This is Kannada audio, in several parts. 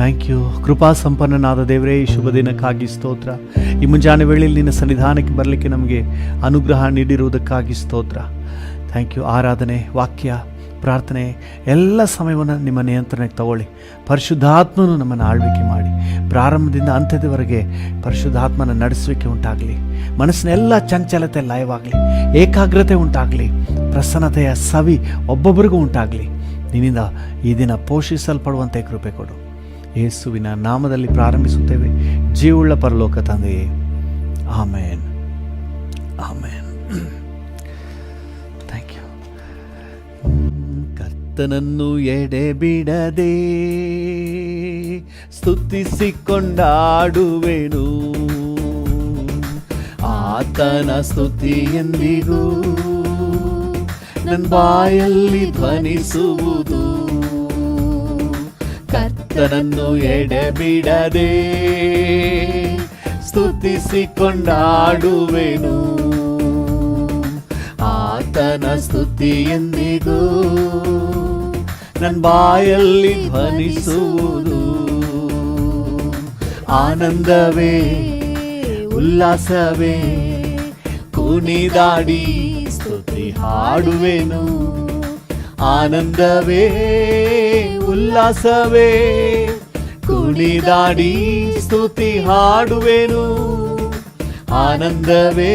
Thank you. ಕೃಪಾ ಸಂಪನ್ನನಾದ ದೇವರೇ, ಈ ಶುಭ ದಿನಕ್ಕಾಗಿ ಸ್ತೋತ್ರ. ಈ ಮುಂಜಾನೆ ವೇಳೆಯಲ್ಲಿ ನಿನ್ನ ಸನ್ನಿಧಾನಕ್ಕೆ ಬರಲಿಕ್ಕೆ ನಮಗೆ ಅನುಗ್ರಹ ನೀಡಿರುವುದಕ್ಕಾಗಿ ಸ್ತೋತ್ರ. Thank you. ಆರಾಧನೆ, ವಾಕ್ಯ, ಪ್ರಾರ್ಥನೆ ಎಲ್ಲ ಸಮಯವನ್ನು ನಿಮ್ಮ ನಿಯಂತ್ರಣಕ್ಕೆ ತಗೊಳ್ಳಿ. ಪರಿಶುದ್ಧಾತ್ಮನು ನಮ್ಮನ್ನು ಆಳ್ವಿಕೆ ಮಾಡಿ ಪ್ರಾರಂಭದಿಂದ ಅಂತ್ಯದವರೆಗೆ ಪರಿಶುದ್ಧಾತ್ಮನ ನಡೆಸುವಿಕೆ ಉಂಟಾಗಲಿ. ಮನಸ್ಸಿನೆಲ್ಲ ಚಂಚಲತೆ ಲಯವಾಗಲಿ, ಏಕಾಗ್ರತೆ ಉಂಟಾಗಲಿ, ಪ್ರಸನ್ನತೆಯ ಸವಿ ಒಬ್ಬೊಬ್ಬರಿಗೂ ಉಂಟಾಗಲಿ. ನಿನ್ನಿಂದ ಈ ದಿನ ಪೋಷಿಸಲ್ಪಡುವಂತೆ ಕೃಪೆ ಕೊಡು. ಯೇಸುವಿನ ನಾಮದಲ್ಲಿ ಪ್ರಾರಂಭಿಸುತ್ತೇವೆ, ಜೀವವುಳ್ಳ ಪರಲೋಕ ತಂದೆಯೇ, ಆಮೇನ್, ಆಮೇನ್. Thank you. ಕರ್ತನನ್ನು ಎಡೆಬಿಡದೆ ಸ್ತುತಿಸಿಕೊಂಡಾಡುವೆನು, ಆತನ ಸ್ತುತಿ ಎಂದಿಗೂ ನನ್ನ ಬಾಯಲ್ಲಿ ಧ್ವನಿಸುವುದು. ಕರ್ತನನ್ನು ಎಡೆಬಿಡದೆ ಸ್ತುತಿಸಿಕೊಂಡಾಡುವೆನು, ಆತನ ಸ್ತುತಿ ಎಂದಿಗೂ ನನ್ನ ಬಾಯಲ್ಲಿ ಧ್ವನಿಸುವುದು. ಆನಂದವೇ ಉಲ್ಲಾಸವೇ ಕುಣಿದಾಡಿ ಸ್ತುತಿ ಹಾಡುವೆನು. ಆನಂದವೇ ಉಲ್ಲಾಸವೇ ಕುಣಿದಾಡಿ ಸ್ತುತಿ ಹಾಡುವೆನು. ಆನಂದವೇ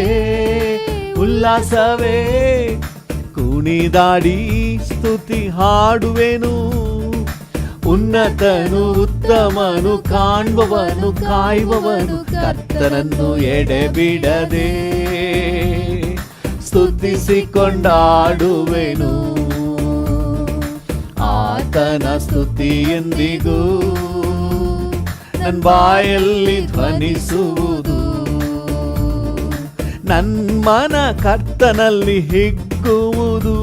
ಉಲ್ಲಾಸವೇ ಕುಣಿದಾಡಿ ಸ್ತುತಿ ಹಾಡುವೆನು. ಉನ್ನತನು ಉತ್ತಮನು ಕಾಣುವವನು ಕಾಯುವವನು ಕರ್ತನನ್ನು ಎಡೆಬಿಡದೆ ಸ್ತುತಿಸಿಕೊಂಡಾಡುವೆನು, ಆತನ ಸ್ತುತಿ ಎಂದಿಗೂ ನನ್ನ ಬಾಯಲ್ಲಿ ಧ್ವನಿಸುವುದು. ನನ್ನ ಮನ ಕರ್ತನಲ್ಲಿ ಹಿಗ್ಗುವುದು,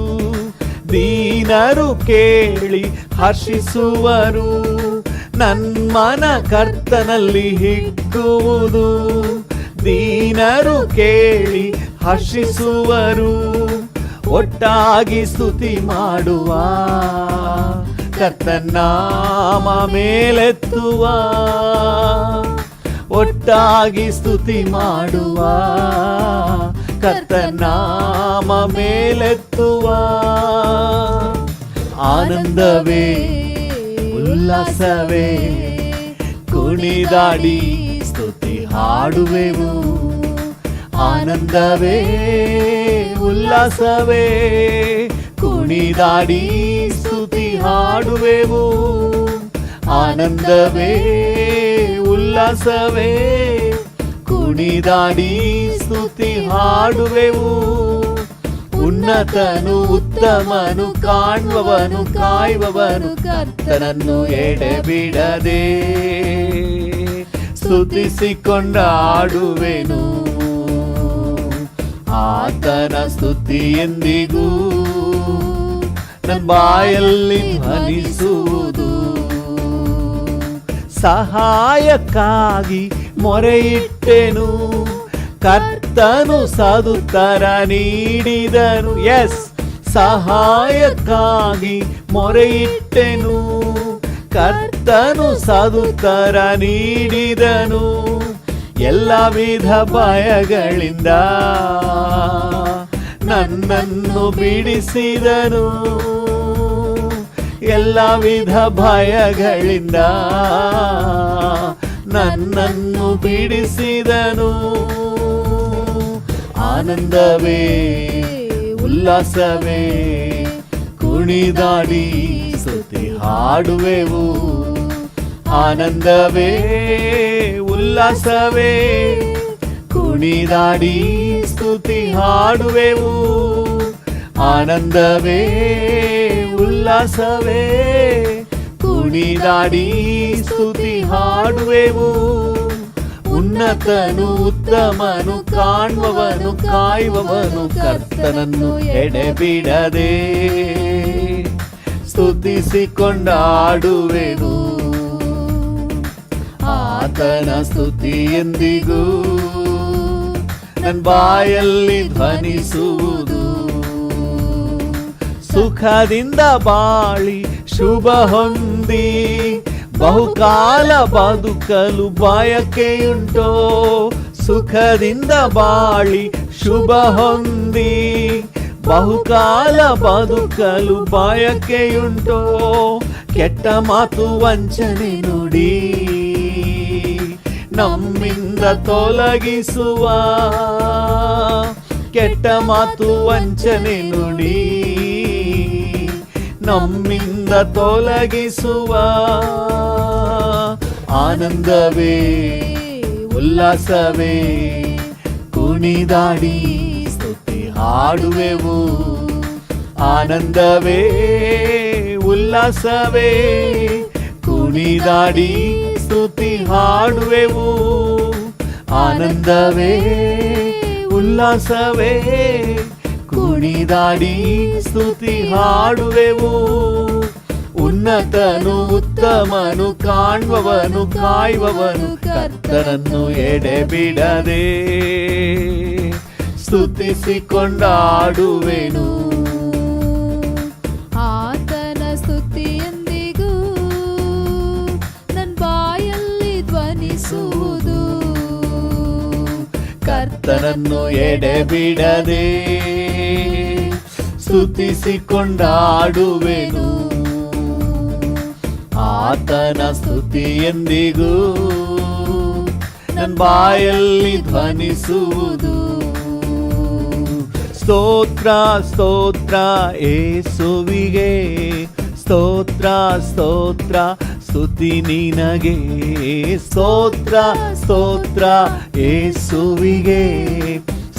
ದೀನರು ಕೇಳಿ ಹರ್ಷಿಸುವರು. ನನ್ನ ಮನ ಕರ್ತನಲ್ಲಿ ಹಿಗ್ಗುವುದು, ದೀನರು ಕೇಳಿ ಹರ್ಷಿಸುವರು. ಒಟ್ಟಾಗಿ ಸ್ತುತಿ ಮಾಡುವ, ಕರ್ತನಾಮ ಮೇಲೆತ್ತುವ. ಒಟ್ಟಾಗಿ ಸ್ತುತಿ ಮಾಡುವ, ಕರ್ತನಾಮ ಮೇಲೆತ್ತುವ. ಆನಂದವೇ ಉಲ್ಲಾಸವೇ ಕುಣಿದಾಡಿ ಸ್ತುತಿ ಹಾಡುವೆವು. ಆನಂದವೇ ಉಲ್ಲಾಸವೇ ಕುಣಿದಾಡಿ ಸ್ತುತಿ ಹಾಡುವೆವು. ಆನಂದವೇ ಉಲ್ಲಾಸವೇ ಕುಣಿದಾಡಿ ಸ್ತುತಿ ಹಾಡುವೆವು. ಉನ್ನತನು ಉತ್ತಮನು ಕಾಣುವವನು ಕಾಯುವವನು ಕರ್ತನನ್ನು ಎಡೆಬಿಡದೆ ಸ್ತುತಿಸಿಕೊಂಡಾಡುವೆನು, ಆತನ ಸ್ತುತಿ ಎಂದಿಗೂ ನನ್ನ ಬಾಯಲ್ಲಿ ಧ್ವನಿಸುವುದು. ಸಹಾಯಕ್ಕಾಗಿ ಮೊರೆಯಿಟ್ಟೆನು, ಕರ್ತನು ಸದುತ್ತರ ನೀಡಿದನು. ಎಸ್, ಸಹಾಯಕ್ಕಾಗಿ ಮೊರೆಯಿಟ್ಟೆನು, ಕರ್ತನು ಸದುತ್ತರ ನೀಡಿದನು. ಎಲ್ಲ ವಿಧ ಭಯಗಳಿಂದ ನನ್ನನ್ನು ಬಿಡಿಸಿದನು. ಎಲ್ಲ ವಿಧ ಭಯಗಳಿಂದ ನನ್ನನ್ನು ಬಿಡಿಸಿದನು. ಆನಂದವೇ ಉಲ್ಲಾಸವೇ ಕುಣಿದಾಡಿ ಸ್ತುತಿ ಹಾಡುವೆವು. ಆನಂದವೇ ಉಲ್ಲಾಸವೇ ಕುಣಿದಾಡಿ ಸ್ತುತಿ ಹಾಡುವೆವು. ಆನಂದವೇ ಉಲ್ಲಾಸವೇ ಕುಣಿದಾಡಿ ಸ್ತುತಿ ಹಾಡುವೆವು. ಉನ್ನತನು ಉತ್ತಮನು ಕಾಣುವವನು ಕಾಯುವವನು ಕರ್ತನನ್ನು ಎಡೆಬಿಡದೆ ಸ್ತುತಿಸಿಕೊಂಡಾಡುವೆನು, ಆತನ ಸ್ತುತಿ ಎಂದಿಗೂ ನನ್ನ ಬಾಯಲ್ಲಿ ಧ್ವನಿಸುವುದು. ಸುಖದಿಂದ ಬಾಳಿ ಶುಭ ಹೊಂದಿ ಬಹುಕಾಲ ಬದುಕಲು ಬಯಕೆಯುಂಟೋ, ಸುಖದಿಂದ ಬಾಳಿ ಶುಭ ಹೊಂದಿ. ಬಹುಕಾಲ ಬದುಕಲು ಬಯಕೆಯುಂಟೋ, ಕೆಟ್ಟ ಮಾತು ವಂಚನೆ ನುಡಿ ನಮ್ಮಿಂದ ತೊಲಗಿಸುವ. ಕೆಟ್ಟ ಮಾತು ವಂಚನೆ ನುಡಿ ನಮ್ಮಿಂದ ತೊಲಗಿಸುವ. ಆನಂದವೇ ಉಲ್ಲಾಸವೇ ಕುಣಿದಾಡಿ ಸ್ತುತಿ ಹಾಡುವೆವು. ಆನಂದವೇ ಉಲ್ಲಾಸವೇ ಕುಣಿದಾಡಿ ಸ್ತುತಿ ಹಾಡುವೆವು. ಆನಂದವೇ ಉಲ್ಲಾಸವೇ ಕುಣಿದಾಡಿ ಸ್ತುತಿ ಹಾಡುವೆವು. ಉನ್ನತನು ಉತ್ತಮನು ಕಾಣುವವನು ಕಾಯುವವನು ಕರ್ತನನ್ನು ಎಡೆಬಿಡದೆ ಸ್ತುತಿಸಿಕೊಂಡಾಡುವೆನು. ಆತನ ಸ್ತುತಿಯೆಂದಿಗೂ ನನ್ನ ಬಾಯಲ್ಲಿ ಧ್ವನಿಸುವುದು. ಕರ್ತನನ್ನು ಎಡೆಬಿಡದೆ ಸ್ತುತಿಸಿಕೊಂಡಾಡುವೆನು. ಆತನ ಸ್ತುತಿಯೆಂದಿಗೂ ನನ್ನ ಬಾಯಲ್ಲಿ ಧ್ವನಿಸುವುದು. ಸ್ತೋತ್ರ ಸ್ತೋತ್ರ ಯೇಸುವಿಗೆ, ಸ್ತೋತ್ರ ಸ್ತೋತ್ರ ಸ್ತುತಿ ನಿನಗೆ. ಸ್ತೋತ್ರ ಸ್ತೋತ್ರ ಯೇಸುವಿಗೆ,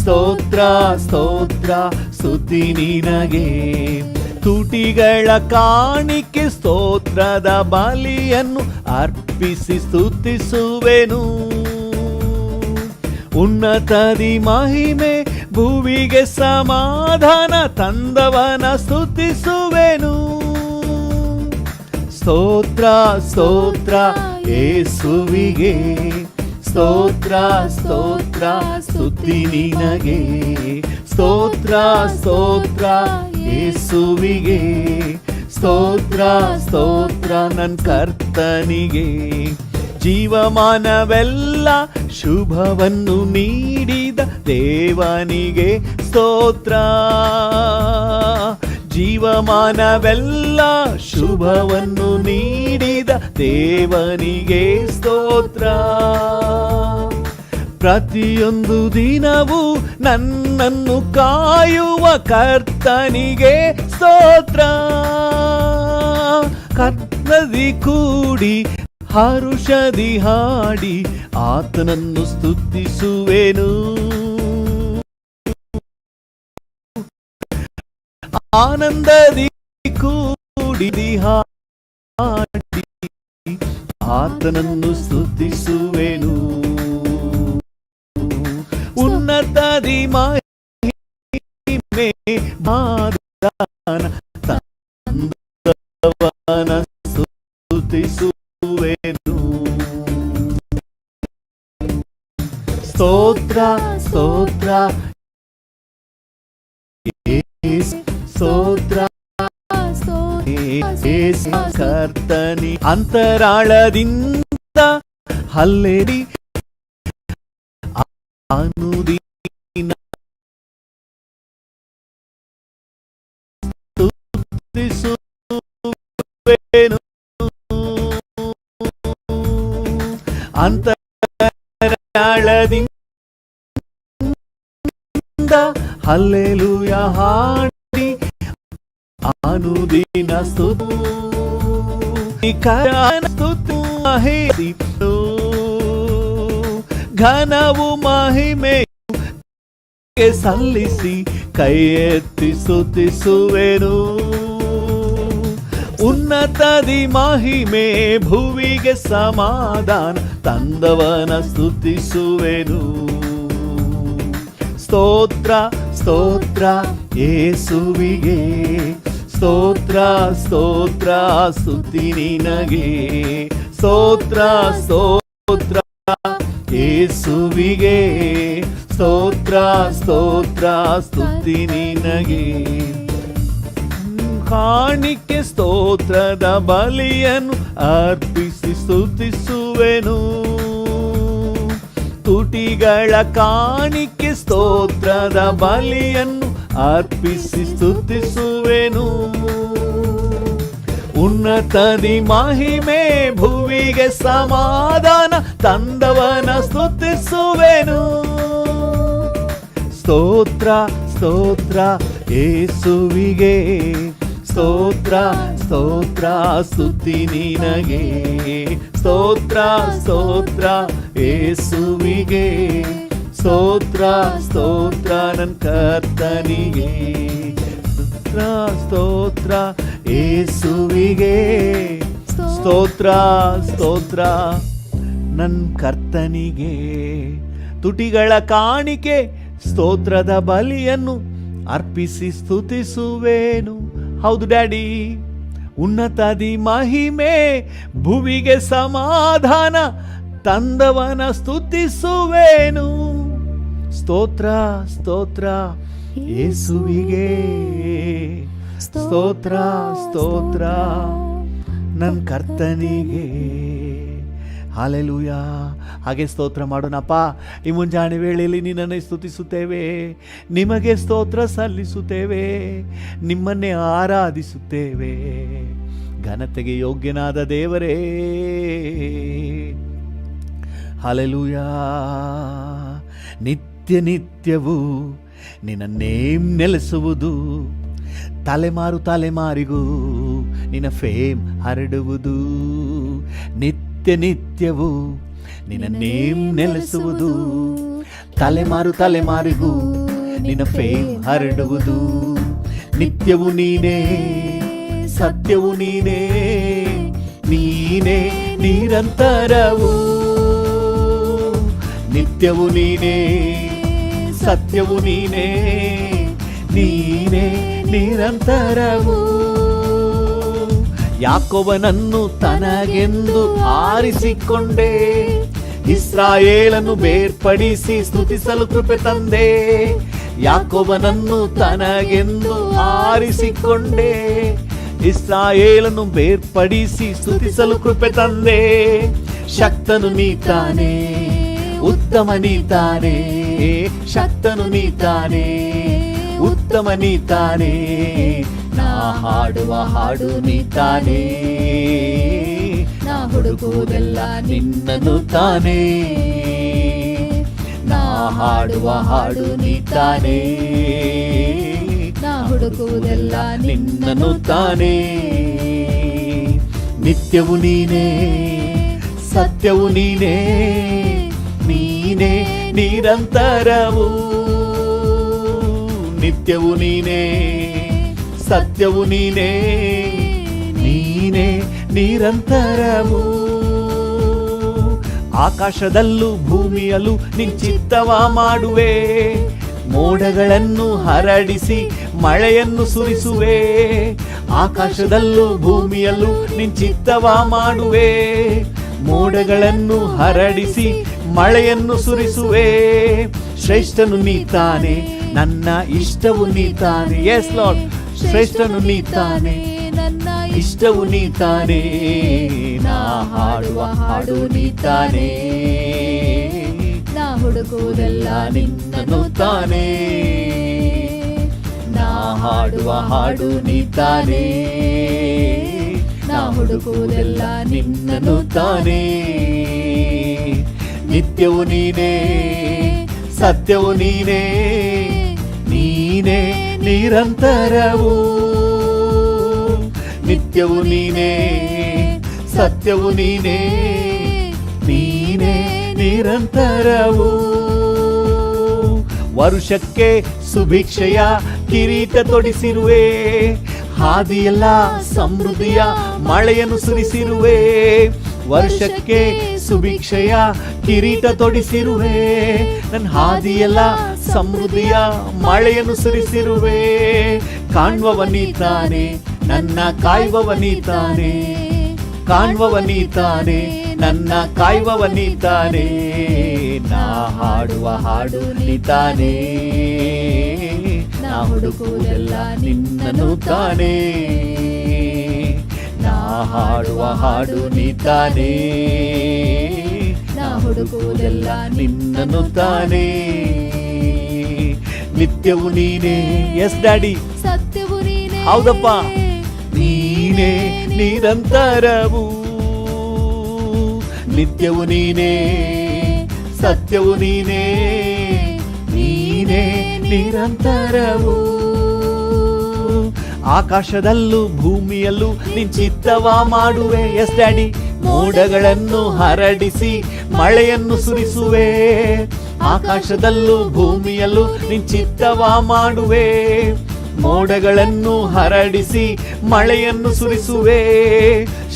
ಸ್ತೋತ್ರ ಸ್ತೋತ್ರ ಸ್ತುತಿ ನಿನಗೆ. ತುಟಿಗಳ ಕಾಣಿಕೆ ಸ್ತೋತ್ರದ ಬಲಿಯನ್ನು ಅರ್ಪಿಸಿ ಸ್ತುತಿಸುವೆನು. ಉನ್ನತದಿ ಮಹಿಮೆ ಭುವಿಗೆ ಸಮಾಧಾನ ತಂದವನ ಸ್ತುತಿಸುವೆನು. ಸ್ತೋತ್ರ ಸ್ತೋತ್ರ ಯೇಸುವಿಗೆ, ಸ್ತೋತ್ರ ಸ್ತೋತ್ರ ಸ್ತುತಿ ನಿನಗೆ. ಸ್ತೋತ್ರ ಸ್ತೋತ್ರ ಯೇಸುವಿಗೆ, ಸ್ತೋತ್ರ ಸ್ತೋತ್ರ ನನ್ನ ಕರ್ತನಿಗೆ. ಜೀವಮಾನವೆಲ್ಲ ಶುಭವನ್ನು ನೀಡಿದ ದೇವನಿಗೆ ಸ್ತೋತ್ರ. ಜೀವಮಾನವೆಲ್ಲ ಶುಭವನ್ನು ನೀಡಿದ ದೇವನಿಗೆ ಸ್ತೋತ್ರ. ಪ್ರತಿಯೊಂದು ದಿನವೂ ನನ್ನನ್ನು ಕಾಯುವ ಕರ್ತನಿಗೆ ಸ್ತೋತ್ರ. ಕರ್ತದಿ ಕೂಡಿ ಹರುಷದಿ ಹಾಡಿ ಆತನನ್ನು ಸ್ತುತಿಸುವೆನು. ಆನಂದದಿ ಕೂಡಿ ಹಾಡಿ ಆತನನ್ನು ಸ್ತುತಿಸುವೆನು. ಉನ್ನತದಿ ಮಹಿಮೆ ಮಾದಾನ ತಂದವನ ಸ್ತುತಿಸುವೆನು. ಸ್ತೋತ್ರ ಸ್ತೋತ್ರ ಸ್ತೋತ್ರ ಕರ್ತನಿ. ಅಂತರಾಳದಿಂದ ಹಲ್ಲೆಡಿ ಅನುದಿನ ಸ್ತುತಿಸುವೆನು. ಅಂತರಾಳದಿಂದ ಹಲ್ಲೆಲೂಯ ಹಾಡಿ ಅನುದಿನ ಸ್ತುತಿ ಘನವು ಮಹಿಮೆಗೆ ಸಲ್ಲಿಸಿ ಕೈ ಎತ್ತಿ ಸ್ತುತಿಸುವೆನು. ಉನ್ನತದಿ ಮಹಿಮೆ ಭುವಿಗೆ ಸಮಾಧಾನ ತಂದವನ ಸ್ತುತಿಸುವೆನು. ಸ್ತೋತ್ರ ಸ್ತೋತ್ರ ಯೇಸುವಿಗೆ, ಸ್ತೋತ್ರ ಸ್ತೋತ್ರ ಸ್ತುತಿ ನಿನಗೆ. ಸ್ತೋತ್ರ ಸ್ತೋತ್ರ ಯೇಸುವಿಗೆ, ಸ್ತೋತ್ರ ಸ್ತೋತ್ರ ಸ್ತುತಿ ನಿನಗೆ. ಕಾಣಿಕೆ ಸ್ತೋತ್ರದ ಬಲಿಯನ್ನು ಅರ್ಪಿಸಿ ಸ್ತುತಿಸುವೆನು. ತುಟಿಗಳ ಕಾಣಿಕೆ ಸ್ತೋತ್ರದ ಬಲಿಯನ್ನು ಅರ್ಪಿಸಿ ಸ್ತುತಿಸುವೆನು. ಉನ್ನತದಿ ಮಹಿಮೆ ಭುವಿಗೆ ಸಮಾಧಾನ ತಂದವನ ಸ್ತುತಿಸುವೆನು. ಸ್ತೋತ್ರ ಸ್ತೋತ್ರ ಯೇಸುವಿಗೆ, ಸ್ತೋತ್ರ ಸ್ತೋತ್ರ ಸ್ತುತಿ ನಿನಗೆ. ಸ್ತೋತ್ರ ಸ್ತೋತ್ರ ಯೇಸುವಿಗೆ, ಸ್ತೋತ್ರ ಸ್ತೋತ್ರ ನನ್ನ ಕರ್ತನಿಗೆ. ಸ್ತೋತ್ರ ಸ್ತೋತ್ರ ಯೇಸುವಿಗೆ, ಸ್ತೋತ್ರ ಸ್ತೋತ್ರ ನನ್ನ ಕರ್ತನಿಗೆ. ತುಟಿಗಳ ಕಾಣಿಕೆ ಸ್ತೋತ್ರದ ಬಲಿಯನ್ನು ಅರ್ಪಿಸಿ ಸ್ತುತಿಸುವೆನು. ಹೌದು ಡ್ಯಾಡಿ. ಉನ್ನತದಿ ಮಹಿಮೆ ಭುವಿಗೆ ಸಮಾಧಾನ ತಂದವನ ಸ್ತುತಿಸುವೆನು. ಸ್ತೋತ್ರ ಸ್ತೋತ್ರ ಯೇಸುವಿಗೆ, ಸ್ತೋತ್ರ ಸ್ತೋತ್ರ ನನ್ನ ಕರ್ತನಿಗೆ. ಹಾಲೆಲೂಯಾ. ಹಾಗೆ ಸ್ತೋತ್ರ ಮಾಡೋಣಪ್ಪ. ಈ ಮುಂಜಾನೆ ವೇಳೆಯಲ್ಲಿ ನಿನ್ನನ್ನೇ ಸ್ತುತಿಸುತ್ತೇವೆ, ನಿಮಗೆ ಸ್ತೋತ್ರ ಸಲ್ಲಿಸುತ್ತೇವೆ, ನಿಮ್ಮನ್ನೇ ಆರಾಧಿಸುತ್ತೇವೆ. ಘನತೆಗೆ ಯೋಗ್ಯನಾದ ದೇವರೇ, ಹಾಲೆಲೂಯಾ. ನಿತ್ಯ ನಿತ್ಯವೂ ನಿನ್ನನ್ನೇ ನೆಲೆಸುವುದು, ತಲೆಮಾರು ತಲೆಮಾರಿಗೂ ನಿನ್ನ ಫೇಮ್ ಹರಡುವುದು. ನಿತ್ಯ ನಿತ್ಯವೂ ನಿನ್ನನ್ನೇ ನೆಲೆಸುವುದು, ತಲೆಮಾರು ತಲೆಮಾರಿಗೂ ನಿನ್ನ ಫೇಮ್ ಹರಡುವುದು. ನಿತ್ಯವು ನೀನೇ, ಸತ್ಯವು ನೀನೇ, ನೀನೇ ನಿರಂತರವು. ನಿತ್ಯವು ನೀನೇ, ಸತ್ಯವು ನೀನೇ, ನೀನೇ ನಿರಂತರವು. ಯಾಕೋಬನನ್ನು ತನಗೆಂದು ಆರಿಸಿಕೊಂಡೆ, ಇಸ್ರಾಯೇಲನ್ನು ಬೇರ್ಪಡಿಸಿ ಸ್ತುತಿಸಲು ಕೃಪೆ ತಂದೆ. ಯಾಕೋಬನನ್ನು ತನಗೆಂದು ಆರಿಸಿಕೊಂಡೆ, ಇಸ್ರಾಯೇಲನ್ನು ಬೇರ್ಪಡಿಸಿ ಸ್ತುತಿಸಲು ಕೃಪೆ ತಂದೆ. ಶಕ್ತನು ನೀತಾನೆ, ಉತ್ತಮ ನೀತಾನೆ, ಶಕ್ತನು ನೀತಾನೆ, ಉತ್ತಮ ನೀತಾನೆ. ನಾ ಹಾಡುವ ಹಾಡು ನೀತಾನೆ, ನಾ ಹುಡುಕುವುದೆಲ್ಲ ನಿನ್ನನ್ನು ತಾನೇ. ನಾ ಹಾಡುವ ಹಾಡು ನೀತಾನೆ, ನಾ ಹುಡುಕುವುದೆಲ್ಲ ನಿನ್ನನ್ನು ತಾನೇ. ನಿತ್ಯವು ನೀನೇ, ಸತ್ಯವು ನೀನೇ, ನೀನೇ ನಿರಂತರವು. ನಿತ್ಯವು ನೀನೇ, ಸತ್ಯವು ನೀನೇ, ನೀನೇ ನಿರಂತರವು. ಆಕಾಶದಲ್ಲೂ ಭೂಮಿಯಲ್ಲೂ ನಿನ್ ಚಿತ್ತವ ಮಾಡುವೆ, ಮೋಡಗಳನ್ನು ಹರಡಿಸಿ ಮಳೆಯನ್ನು ಸುರಿಸುವೆ. ಆಕಾಶದಲ್ಲೂ ಭೂಮಿಯಲ್ಲೂ ನಿನ್ ಚಿತ್ತವ ಮಾಡುವೆ, ಮೋಡಗಳನ್ನು ಹರಡಿಸಿ ಮಳೆಯನ್ನು ಸುರಿಸುವೆ. ಶ್ರೇಷ್ಠನು ನೀತಾನೆ, ನನ್ನ ಇಷ್ಟವು ನೀತಾನೆ. ಎಸ್ ಲಾರ್ಡ್, ಶ್ರೇಷ್ಠನು ನೀತಾನೆ, ನನ್ನ ಇಷ್ಟವು ನೀತಾನೆ. ನಾ ಹಾಡುವ ಹಾಡು ನೀತಾನೆ, ನಾ ಹುಡುಕುವುದೆಲ್ಲ ನಿನ್ನನ್ನು ತಾನೇ. ನಾ ಹಾಡುವ ಹಾಡು ನೀತಾನೆ, ನಾ ಹುಡುಕುವುದೆಲ್ಲ ನಿನ್ನನ್ನು ತಾನೇ. ನಿತ್ಯವು ನೀನೇ, ಸತ್ಯವು ನೀನೇ, ನೀನೇ ನಿರಂತರವು. ನಿತ್ಯವು ನೀನೇ, ಸತ್ಯವು ನೀನೇ, ನೀನೇ ನಿರಂತರವು. ವರುಷಕ್ಕೆ ಸುಭಿಕ್ಷೆಯ ಕಿರೀಟ ತೊಡಿಸಿರುವೆ, ಹಾದಿಯೆಲ್ಲ ಸಮೃದ್ಧಿಯ ಮಳೆಯನ್ನು ಸುರಿಸಿರುವೆ. ವರ್ಷಕ್ಕೆ ಸುಭಿಕ್ಷೆಯ ಕಿರೀಟ ತೊಡಿಸಿರುವೆ, ನನ್ನ ಹಾದಿಯೆಲ್ಲ ಸಮೃದ್ಧಿಯ ಮಳೆಯನ್ನು ಸುರಿಸಿರುವೆ. ಕಾಣುವವ ನೀತಾನೆ, ನನ್ನ ಕಾಯುವವ ನೀತಾನೆ, ಕಾಣುವವ ನೀತಾನೆ, ನನ್ನ ಕಾಯುವವ ನೀತಾನೆ. ನಾ ಹಾಡುವ ಹಾಡು ನೀತಾನೆ, ನಾ ಹುಡುಕುವುದೆಲ್ಲ ನಿನ್ನನ್ನು ತಾನೇ. ನಾ ಹಾಡುವ ಹಾಡು ನೀತಾನೇ, ನಾ ಹುಡುಕುವುದೆಲ್ಲ ನಿನ್ನನ್ನು ತಾನೇ. ನಿತ್ಯವು ನೀನೇ. ಎಸ್ ಡ್ಯಾಡಿ, ಸತ್ಯವು ನೀನೇ. ಹೌದಪ್ಪ, ನೀನೇ ನಿರಂತರವು. ನಿತ್ಯವು ನೀನೇ, ಸತ್ಯವು ನೀನೇ, ನೀನೇ ನಿರಂತರವು. ಆಕಾಶದಲ್ಲೂ ಭೂಮಿಯಲ್ಲೂ ನಿನ್ ಚಿತ್ತವ ಮಾಡುವೆ. ಎಸ್ ಡ್ಯಾಡಿ, ಮೋಡಗಳನ್ನು ಹರಡಿಸಿ ಮಳೆಯನ್ನು ಸುರಿಸುವೆ. ಆಕಾಶದಲ್ಲೂ ಭೂಮಿಯಲ್ಲೂ ನಿನ್ ಚಿತ್ತವ ಮಾಡುವೆ. ಮೋಡಗಳನ್ನು ಹರಡಿಸಿ ಮಳೆಯನ್ನು ಸುರಿಸುವೆ.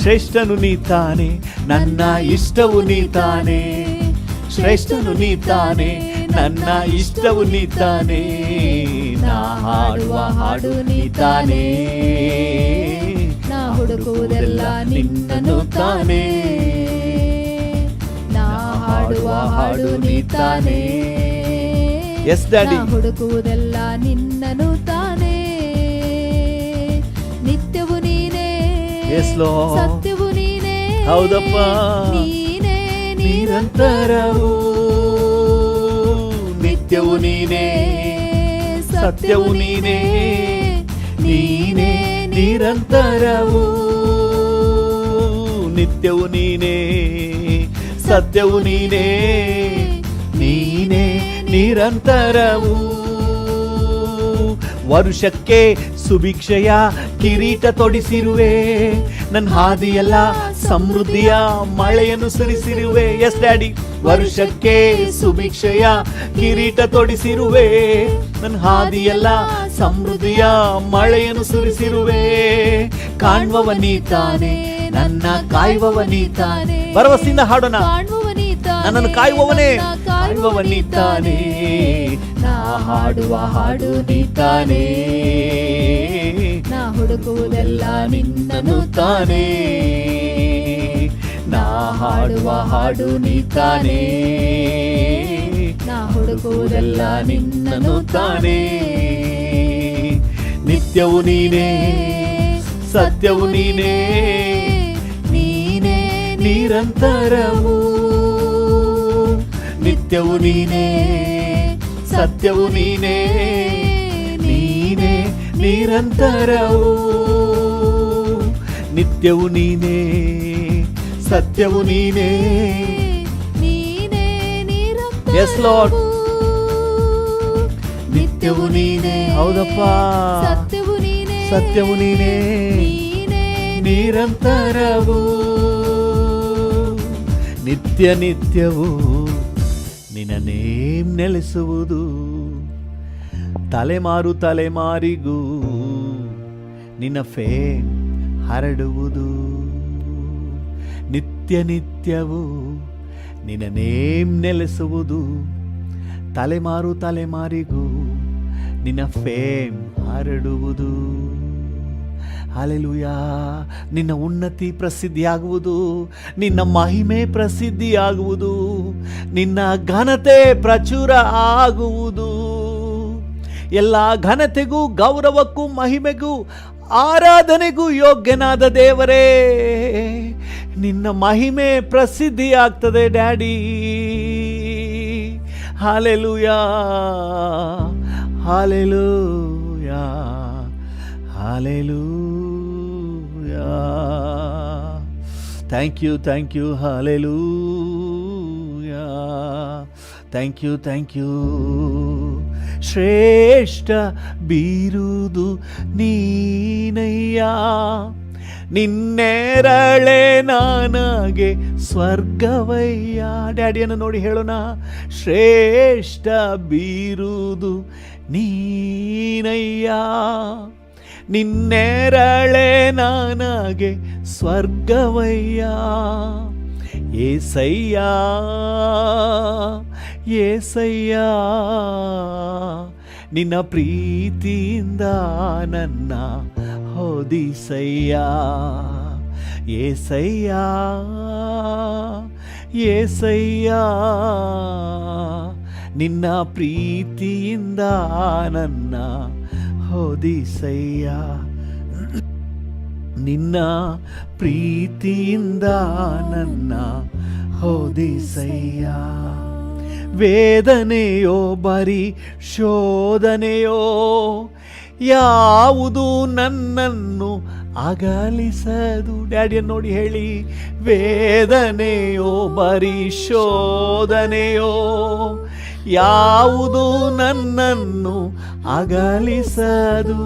ಶ್ರೇಷ್ಠನು ನೀತಾನೆ, ನನ್ನ ಇಷ್ಟವು ನೀತಾನೆ. ಶ್ರೇಷ್ಠನು ನೀತಾನೆ, ನನ್ನ ಇಷ್ಟವು ನೀತಾನೆ. ನಾ ಹಾಡುವ ಹಾಡು ನೀತಾನೆ, ನಾ ಹುಡುಕುವುದೆಲ್ಲ ನಿನ್ನನ್ನು ತಾನೇ. ನಾ ಹಾಡುವ ಹಾಡು ನೀತಾನೇ. ಎಸ್ ಡ್ಯಾಡಿ, ನಾ ಹುಡುಕುವುದೆಲ್ಲ ನಿನ್ನನ್ನು ತಾನೇ. ನಿತ್ಯವು ನೀನೇ, ಎಸ್ ಲಾರ್ಡ್, ಸತ್ಯವು ನೀನೇ. ಹೌದಪ್ಪ, ನೀನೇ ನಿರಂತರವು. ನಿತ್ಯವು ನೀನೇ, ಸತ್ಯವು ನೀನೇ, ನೀನೇ ನಿರಂತರವು. ನಿತ್ಯವು ನೀನೇ, ಸತ್ಯವು ನೀನೇ, ನೀನೇ ನಿರಂತರವು. ವರುಷಕ್ಕೆ ಸುಭಿಕ್ಷೆಯ ಕಿರೀಟ ತೊಡಿಸಿರುವೆ. ನನ್ನ ಹಾದಿಯೆಲ್ಲ ಸಮೃದ್ಧಿಯ ಮಳೆಯನ್ನು ಸುರಿಸಿರುವೆ. ಎಸ್ ಡ್ಯಾಡಿ, ವರುಷಕ್ಕೆ ಸುಭಿಕ್ಷೆಯ ಕಿರೀಟ ತೊಡಿಸಿರುವೆ. ನನ್ನ ಹಾದಿಯೆಲ್ಲ ಸಮೃದ್ಧಿಯ ಮಳೆಯನ್ನು ಸುರಿಸಿರುವೆ. ಕಾಣುವವ ನೀತಾನೆ, ನನ್ನ ಕಾಯುವವ ನೀತಾನೆ. ಭರವಸೆಯಿಂದ ಹಾಡೋಣ. ನನ್ನನ್ನು ಕಾಯುವವನೇ, ಕಾಯುವವ ನೀತಾನೆ. ನಾ ಹಾಡುವ ಹಾಡು ನೀತಾನೆ, ನಾ ಹುಡುಕುವುದೆಲ್ಲ ನಿನ್ನನ್ನು ತಾನೇ. ನಾ ಹಾಡುವ ಹಾಡು ನೀತಾನೆ, ನಾ ಹುಡುಕುವುದೆಲ್ಲ ನಿನ್ನನ್ನು ತಾನೇ. ನಿತ್ಯವು ನೀನೇ, ಸತ್ಯವು ನೀನೇ, ನೀನೇ ನಿರಂತರವು. ನಿತ್ಯವು ನೀನೇ, ಸತ್ಯವು ನೀನೇ, ನೀನೇ ನಿರಂತರವು. ನಿತ್ಯವು ನೀನೇ, ಸತ್ಯವು ನೀನೇ, ನೀನೇ ನಿರಂತರವು. ಎಸ್ ಲಾರ್ಡ್, ನಿತ್ಯವು ನೀನೇ. ಹೌದಪ್ಪ, ಸತ್ಯವು ನೀನೇ, ಸತ್ಯವು ನೀನೇ, ನೀನೇ ನಿರಂತರವು. ನಿತ್ಯ ನಿತ್ಯವು ನಿನ್ನ ನೇಮ್ ನೆಲೆಸುವುದು. ತಲೆಮಾರು ತಲೆಮಾರಿಗೂ ನಿನ್ನ ಫೇಮ್ ಹರಡುವುದು. ನಿತ್ಯ ನಿತ್ಯವು ನಿನ್ನ ನೇಮ್ ನೆಲೆಸುವುದು. ತಲೆಮಾರು ತಲೆಮಾರಿಗೂ ನಿನ್ನ ಫೇಮ್ ಹರಡುವುದು. ಹಲ್ಲೆಲೂಯಾ. ನಿನ್ನ ಉನ್ನತಿ ಪ್ರಸಿದ್ಧಿಯಾಗುವುದು, ನಿನ್ನ ಮಹಿಮೆ ಪ್ರಸಿದ್ಧಿಯಾಗುವುದು, ನಿನ್ನ ಘನತೆ ಪ್ರಚುರ ಆಗುವುದು. ಎಲ್ಲ ಘನತೆಗೂ ಗೌರವಕ್ಕೂ ಮಹಿಮೆಗೂ ಆರಾಧನೆಗೂ ಯೋಗ್ಯನಾದ ದೇವರೇ, ನಿನ್ನ ಮಹಿಮೆ ಪ್ರಸಿದ್ಧಿಯಾಗ್ತದೆ daddy. Hallelujah, hallelujah, hallelujah. Thank you, thank you, hallelujah. Thank you, thank you. ಶ್ರೇಷ್ಠ ಬೀರುದು ನೀನಯ್ಯ, ನಿನ್ನೆರಳೆ ನನಗೆ ಸ್ವರ್ಗವಯ್ಯ. ಡ್ಯಾಡಿಯನ್ನು ನೋಡಿ ಹೇಳೋಣ. ಶ್ರೇಷ್ಠ ಬೀರುದು ನೀನಯ್ಯ, ನಿನ್ನೆರಳೆ ನನಗೆ ಸ್ವರ್ಗವಯ್ಯ. ಏಸಯ್ಯ, ಏಸಯ್ಯ, ನಿನ್ನ ಪ್ರೀತಿಯಿಂದ ನನ್ನ ಹೊದಿಸಯ್ಯ. ಏಸಯ್ಯ, ಏಸಯ್ಯ, ನಿನ್ನ ಪ್ರೀತಿಯಿಂದ ನನ್ನ ಹೊದಿಸಯ್ಯ. ನಿನ್ನ ಪ್ರೀತಿಯಿಂದ ನನ್ನ ಹೋದಿಸಯ್ಯ. ವೇದನೆಯೋ ಬರೀ ಶೋಧನೆಯೋ ಯಾವುದು ನನ್ನನ್ನು ಅಗಲಿಸದು. ಡ್ಯಾಡಿಯನ್ನು ನೋಡಿ ಹೇಳಿ, ವೇದನೆಯೋ ಬರೀ ಶೋಧನೆಯೋ ಯಾವುದು ನನ್ನನ್ನು ಅಗಲಿಸದು.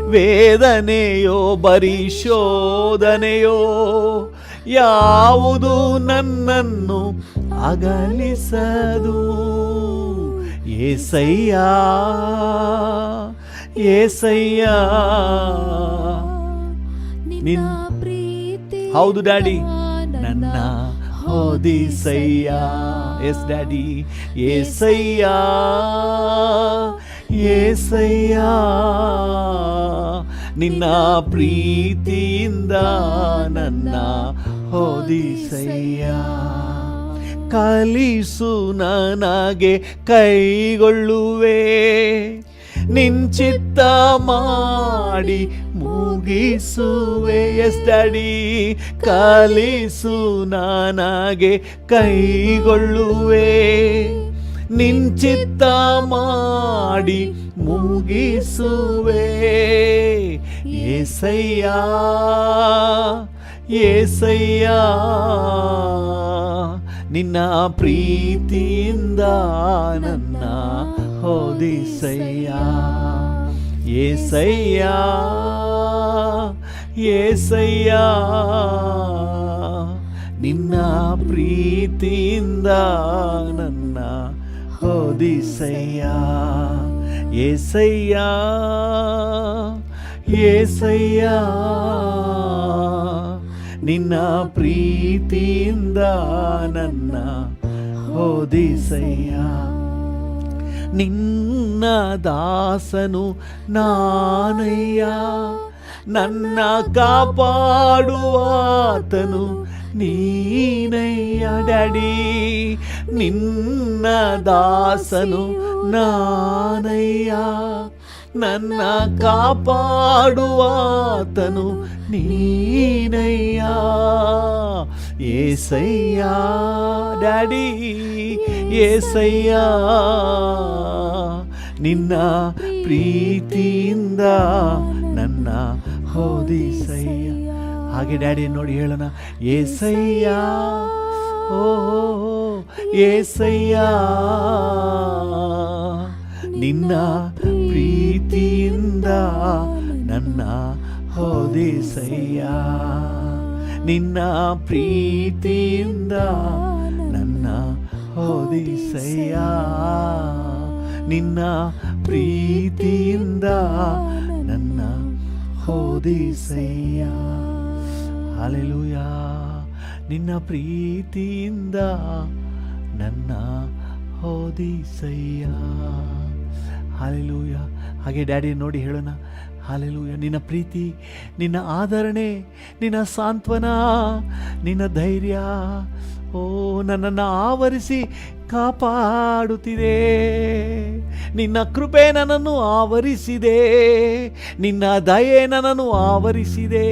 ವೇದನೆಯೋ ಬರೀ ಶೋಧನೆಯೋ ಯಾವುದು ನನ್ನನ್ನು ಅಗಲಿಸದು. ಏಸಯ್ಯ ಏಸಯ್ಯ ನಿನ್ನ ಪ್ರೀತಿ ಹೌದು ಡ್ಯಾಡಿ, ನನ್ನ ಹೋದಿಸಯ್ಯ. ಎಸ್ ಡ್ಯಾಡಿ, ಏಸಯ್ಯ ಏಸಯ್ಯ ನಿನ್ನ ಪ್ರೀತಿಯಿಂದ ನನ್ನ ಹೋದಿಸಯ್ಯ. ಕಲಿಸು ನನಗೆ ಕೈಗೊಳ್ಳುವೆ, ನಿಂಚಿತ್ತ ಮಾಡಿ ಮುಗಿಸುವೆ. ಎಸ್ ಡ್ಯಾಡಿ, ಕಲಿಸು ನನಗೆ ಕೈಗೊಳ್ಳುವೆ, ನಿಂಚಿತ್ತ ಮಾಡಿ ಮುಗಿಸುವೆ. ಏಸಯ್ಯ ಏಸಯ್ಯ ನಿನ್ನ ಪ್ರೀತಿಯಿಂದ ನನ್ನ ಹೋದಿಸಯ್ಯ. ಏಸಯ್ಯ ಏಸಯ್ಯ ನಿನ್ನ ಪ್ರೀತಿಯಿಂದ ನನ್ನ ಹೋದಿಸಯ್ಯ. ಏಸಯ್ಯ ಏಸಯ್ಯ ನಿನ್ನ ಪ್ರೀತಿಯಿಂದ ನನ್ನ ಹೋದಿಸಯ್ಯ. ನಿನ್ನ ದಾಸನು ನಾನಯ್ಯ, ನನ್ನ ಕಾಪಾಡುವಾತನು ನೀನಯ್ಯ. ಡ್ಯಾಡಿ, ನಿನ್ನ ದಾಸನು ನಾನಯ್ಯ, ನನ್ನ ಕಾಪಾಡುವಾತನು ನೀನಯ್ಯ. ಏಸಯ್ಯ ಡ್ಯಾಡಿ, ಏಸಯ್ಯ ನಿನ್ನ ಪ್ರೀತಿಯಿಂದ ನನ್ನ ಹೋದಿಸಯ್ಯ. ಹಾಗೆ ಡ್ಯಾಡಿ ನೋಡಿ ಹೇಳೋಣ, ಏಸಯ್ಯ ಓ ಏಸಯ್ಯ ನಿನ್ನ ಪ್ರೀತಿಯಿಂದ ನನ್ನ ಹೋದಿಸಯ್ಯ. ನಿನ್ನ ಪ್ರೀತಿಯಿಂದ ನನ್ನ ಹೋದಿಸಯ್ಯ. ನಿನ್ನ ಪ್ರೀತಿಯಿಂದ ನನ್ನ ಹೋದಿಸಯ್ಯ. ಹಲ್ಲೆಲೂಯಾ. ನಿನ್ನ ಪ್ರೀತಿಯಿಂದ ನನ್ನ ಹೋದಿಸಯ್ಯ. ಹಲ್ಲೆಲೂಯಾ. ಹಾಗೆ ಡ್ಯಾಡಿ ನೋಡಿ ಹೇಳೋಣ, ಹಲ್ಲೆಲೂಯಾ. ನಿನ್ನ ಪ್ರೀತಿ, ನಿನ್ನ ಆದರಣೆ, ನಿನ್ನ ಸಾಂತ್ವನ, ನಿನ್ನ ಧೈರ್ಯ ಓ ನನ್ನನ್ನು ಆವರಿಸಿ ಕಾಪಾಡುತ್ತಿದೆ. ನಿನ್ನ ಕೃಪೆ ನನ್ನನ್ನು ಆವರಿಸಿದೆ, ನಿನ್ನ ದಯೆ ನನ್ನನ್ನು ಆವರಿಸಿದೆ.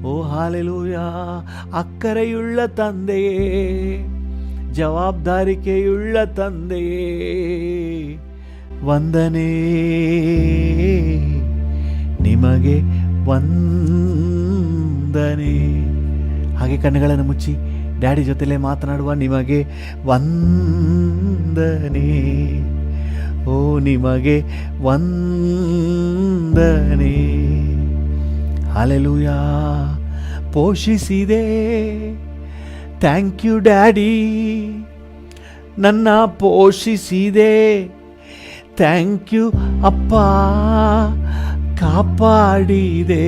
ಓ ಹಲ್ಲೆಲೂಯಾ. ಅಕ್ಕರೆಯುಳ್ಳ ತಂದೆಯೇ, ಜವಾಬ್ದಾರಿಕೆಯುಳ್ಳ ತಂದೆಯೇ, ವಂದನೆ ನಿಮಗೆ ವಂದನೆ. ಹಾಗೆ ಕಣ್ಣುಗಳನ್ನು ಮುಚ್ಚಿ ಡ್ಯಾಡಿ ಜೊತೆಲೇ ಮಾತನಾಡುವ, ನಿಮಗೆ ವಂದನೆ, ಓ ನಿಮಗೆ ವಂದನೆ. ಹಲ್ಲೆಲೂಯಾ. ಪೋಷಿಸಿದೆ, ಥ್ಯಾಂಕ್ ಯು ಡ್ಯಾಡಿ. ನನ್ನ ಪೋಷಿಸಿದೆ, ಥ್ಯಾಂಕ್ ಯು ಅಪ್ಪ. ಕಾಪಾಡಿದೆ,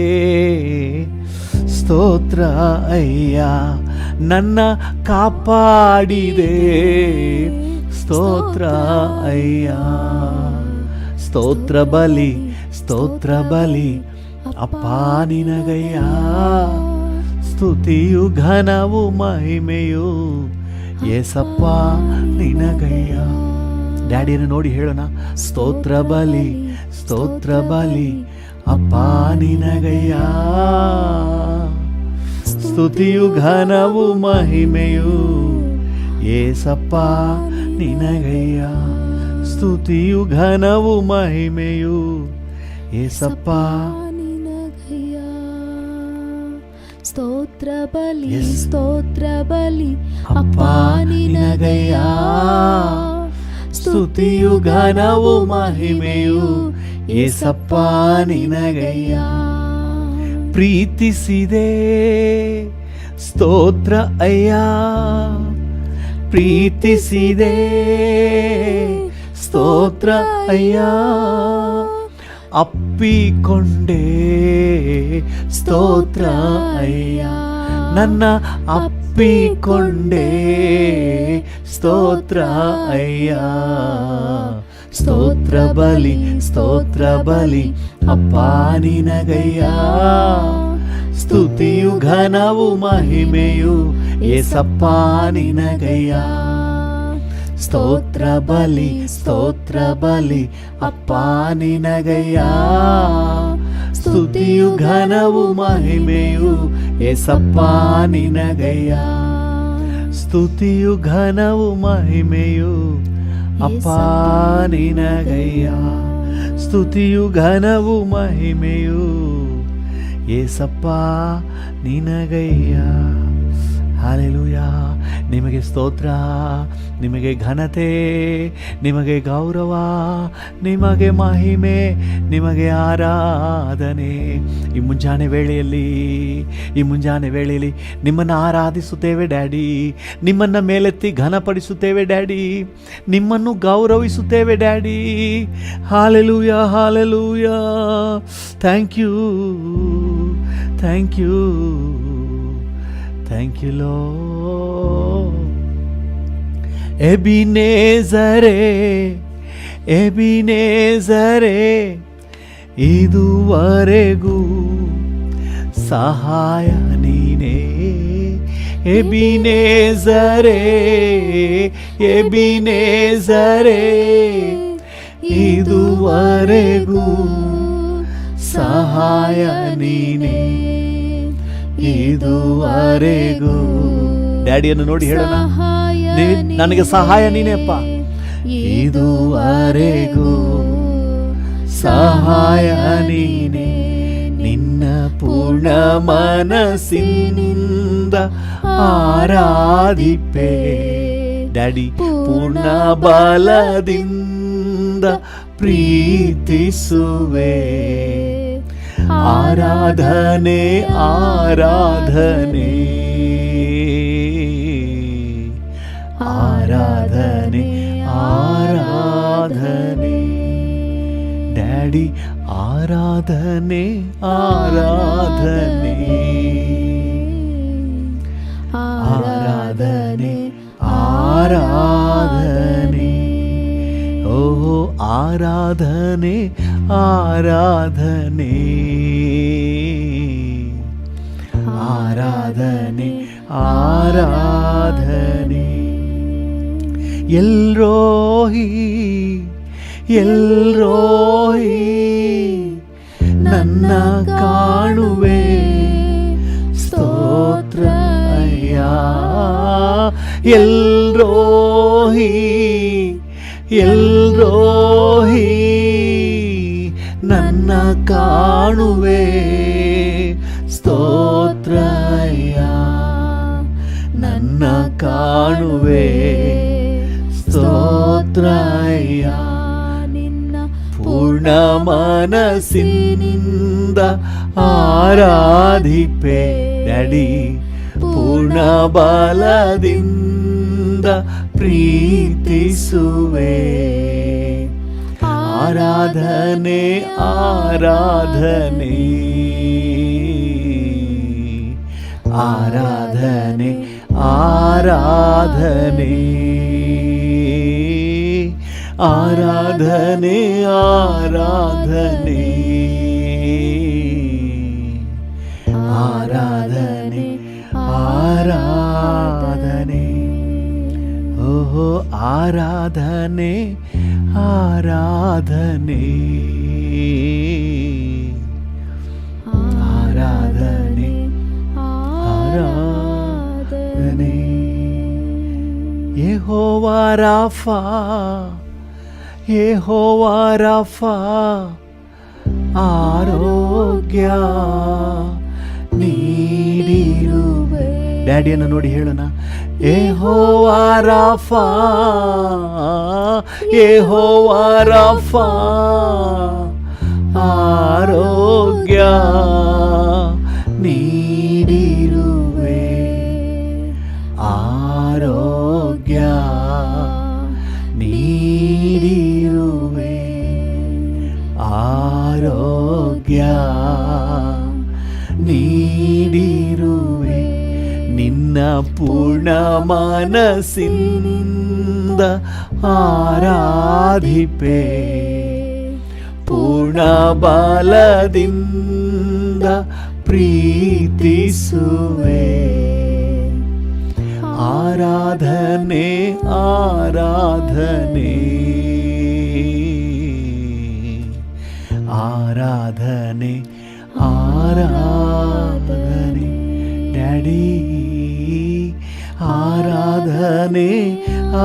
ಸ್ತೋತ್ರ ಅಯ್ಯ. ನನ್ನ ಕಾಪಾಡಿದೆ, ಸ್ತೋತ್ರ ಅಯ್ಯ. ಸ್ತೋತ್ರ ಬಲಿ, ಸ್ತೋತ್ರ ಬಲಿ ಅಪ್ಪ ನಿನಗಯ್ಯ. ಸ್ತುತಿಯು ಘನವು ಮಹಿಮೆಯು ಏಸಪ್ಪ ನಿನಗಯ್ಯ. ಡ್ಯಾಡಿಯನ್ನು ನೋಡಿ ಹೇಳೋಣ, ಸ್ತೋತ್ರ ಬಲಿ, ಸ್ತೋತ್ರ ಬಲಿ ಅಪ್ಪ ನಿನಗಯ್ಯ. ಸ್ತುತಿಯು ಘನವು ಮಹಿಮೆಯು ಏಸಪ್ಪ ನಿನಗಯ್ಯ. ಸ್ತುತಿಯು ಘನವು ಮಹಿಮೆಯು ಏಸಪ್ಪ. ನಿನಗಯ್ಯ. ಸ್ತೋತ್ರ ಬಲಿ ಸ್ತೋತ್ರ ಬಲಿ ಅಪ್ಪ ನಿನಗಯ್ಯ. ಸ್ತುತಿಯು ಘನವು ಮಹಿಮೆಯು ಏಸಪ್ಪ ನಿನಗಯ್ಯ. ಪ್ರೀತಿಸಿದೆ ಸ್ತೋತ್ರ ಅಯ್ಯ. ಪ್ರೀತಿಸಿದೆ ಸ್ತೋತ್ರ ಅಯ್ಯ. ಅಪ್ಪಿಕೊಂಡೆ ಸ್ತೋತ್ರ ಅಯ್ಯ. ನನ್ನ ಅಪ್ಪಿಕೊಂಡೆ ಸ್ತೋತ್ರ ಅಯ್ಯ. ಸ್ತೋತ್ರ ಬಲಿ ಅಪ್ಪ ನಿನಗಯ್ಯ. ಸ್ತುತಿಯು ಘನವು ಮಹಿಮೆಯು ಏಸಪ್ಪ ನಿನಗಯ್ಯ. ಸ್ತೋತ್ರ ಬಲಿ ಅಪ್ಪ ನಿನಗಯ್ಯ. ಸ್ತುತಿಯು ಘನವು ಮಹಿಮೆಯು ಏಸಪ್ಪ ನಿನಗಯ್ಯ. ಸ್ತುತಿಯು ಘನವು ಮಹಿಮೆಯು ಅಪ್ಪ ನಿನಗಯ್ಯ. ಸ್ತುತಿಯು ಘನವು ಮಹಿಮೆಯು ಏಸಪ್ಪ ನಿನಗಯ್ಯ. ಹಲ್ಲೆಲೂಯಾ. ನಿಮಗೆ ಸ್ತೋತ್ರ, ನಿಮಗೆ ಘನತೆ, ನಿಮಗೆ ಗೌರವ, ನಿಮಗೆ ಮಹಿಮೆ, ನಿಮಗೆ ಆರಾಧನೆ. ಈ ಮುಂಜಾನೆ ವೇಳೆಯಲ್ಲಿ ನಿಮ್ಮನ್ನು ಆರಾಧಿಸುತ್ತೇವೆ ಡ್ಯಾಡಿ. ನಿಮ್ಮನ್ನು ಮೇಲೆತ್ತಿ ಘನಪಡಿಸುತ್ತೇವೆ ಡ್ಯಾಡಿ. ನಿಮ್ಮನ್ನು ಗೌರವಿಸುತ್ತೇವೆ daddy. Hallelujah hallelujah. Thank you Lord. ಎಬಿನೇಜರೇ ಇದುವರೆಗೂ ಸಹಾಯ ನೀನೇ. ಎಬಿನೇಜರೇ ಇದುವರೆಗೂ ಸಹಾಯ ನೀನೇ. ಇದುವರೆಗೂ ಡ್ಯಾಡಿಯನ್ನು ನೋಡಿ ಹೇಳೋಣ, ನನಗೆ ಸಹಾಯ ನೀನೇಪ್ಪ. ಇದುವರೆಗೂ ಸಹಾಯ ನೀನೇ. ನಿನ್ನ ಪೂರ್ಣ ಮನಸ್ಸಿನಿಂದ ಆರಾಧಿಪೆ ಡ್ಯಾಡಿ. ಪೂರ್ಣ ಬಲದಿಂದ ಪ್ರೀತಿಸುವೆ. ಆರಾಧನೆ ಆರಾಧನೆ ಆರಾಧನೆ ಆರಾಧನೆ ಡ್ಯಾಡಿ. ಆರಾಧನೆ ಆರಾಧನೆ ಆರಾಧನೆ ಆರಾಧನೆ. ಓಹೋ ಆರಾಧನೆ ಆರಾಧನೆ ಆರಾಧನೆ ಆರಾಧನೆ. ಎಲ್ರೋಹಿ ನನ್ನ ಕಾಣುವೆ ಸ್ತೋತ್ರ ಅಯ್ಯ. ಎಲ್ರೋಹಿ ನನ್ನ ಕಾಣುವೆ ಸ್ತೋತ್ರ ಅಯ್ಯ. ನನ್ನ ಕಾಣುವೆ ಸ್ತೋತ್ರ ಅಯ್ಯ. ನಿನ್ನ ಪೂರ್ಣ ಮನಸ್ಸಿನಿಂದ ಆರಾಧಿಪೆ ಡ್ಯಾಡಿ. ಪೂರ್ಣ ಬಲದಿಂದ ಪ್ರೀತಿಸುವೆ. ಆರಾಧನೆ ಆರಾಧನೆ ಆರಾಧನೆ ಆರಾಧನೆ ಆರಾಧನೆ ಆರಾಧನೆ ಆರಾಧನೆ ಆರಾಧನೆ. ಓಹೋ ಆರಾಧನೆ ಆರಾಧನೆ ಯೆಹೋವಾ ರಾಫಾ, ಯೆಹೋವಾ ರಾಫಾ, ಆರೋಗ್ಯ ನೀಡಿರುವೆ. ಡ್ಯಾಡಿಯನ್ನು ನೋಡಿ ಹೇಳೋಣ, ಯೆಹೋವಾ ರಾಫಾ, ಯೆಹೋವಾ ರಾಫಾ, ಆರೋಗ್ಯ ನೀಡಿರುವೆ, ಆರೋಗ್ಯ ನೀಡಿರುವೆ, ಆರೋಗ್ಯ ನೀಡಿರುವೆ. ನಿನ್ನ ಪೂರ್ಣ ಮನಸ್ಸಿಂದ ಆರಾಧಿಪೆ, ಪೂರ್ಣ ಬಲದಿಂದ ಪ್ರೀತಿಸುವೆ. ಆರಾಧನೆ ಆರಾಧನೆ ಆರಾಧನೆ ಆರಾಧನೆ ಡ್ಯಾಡಿ, ಆರಾಧನೆ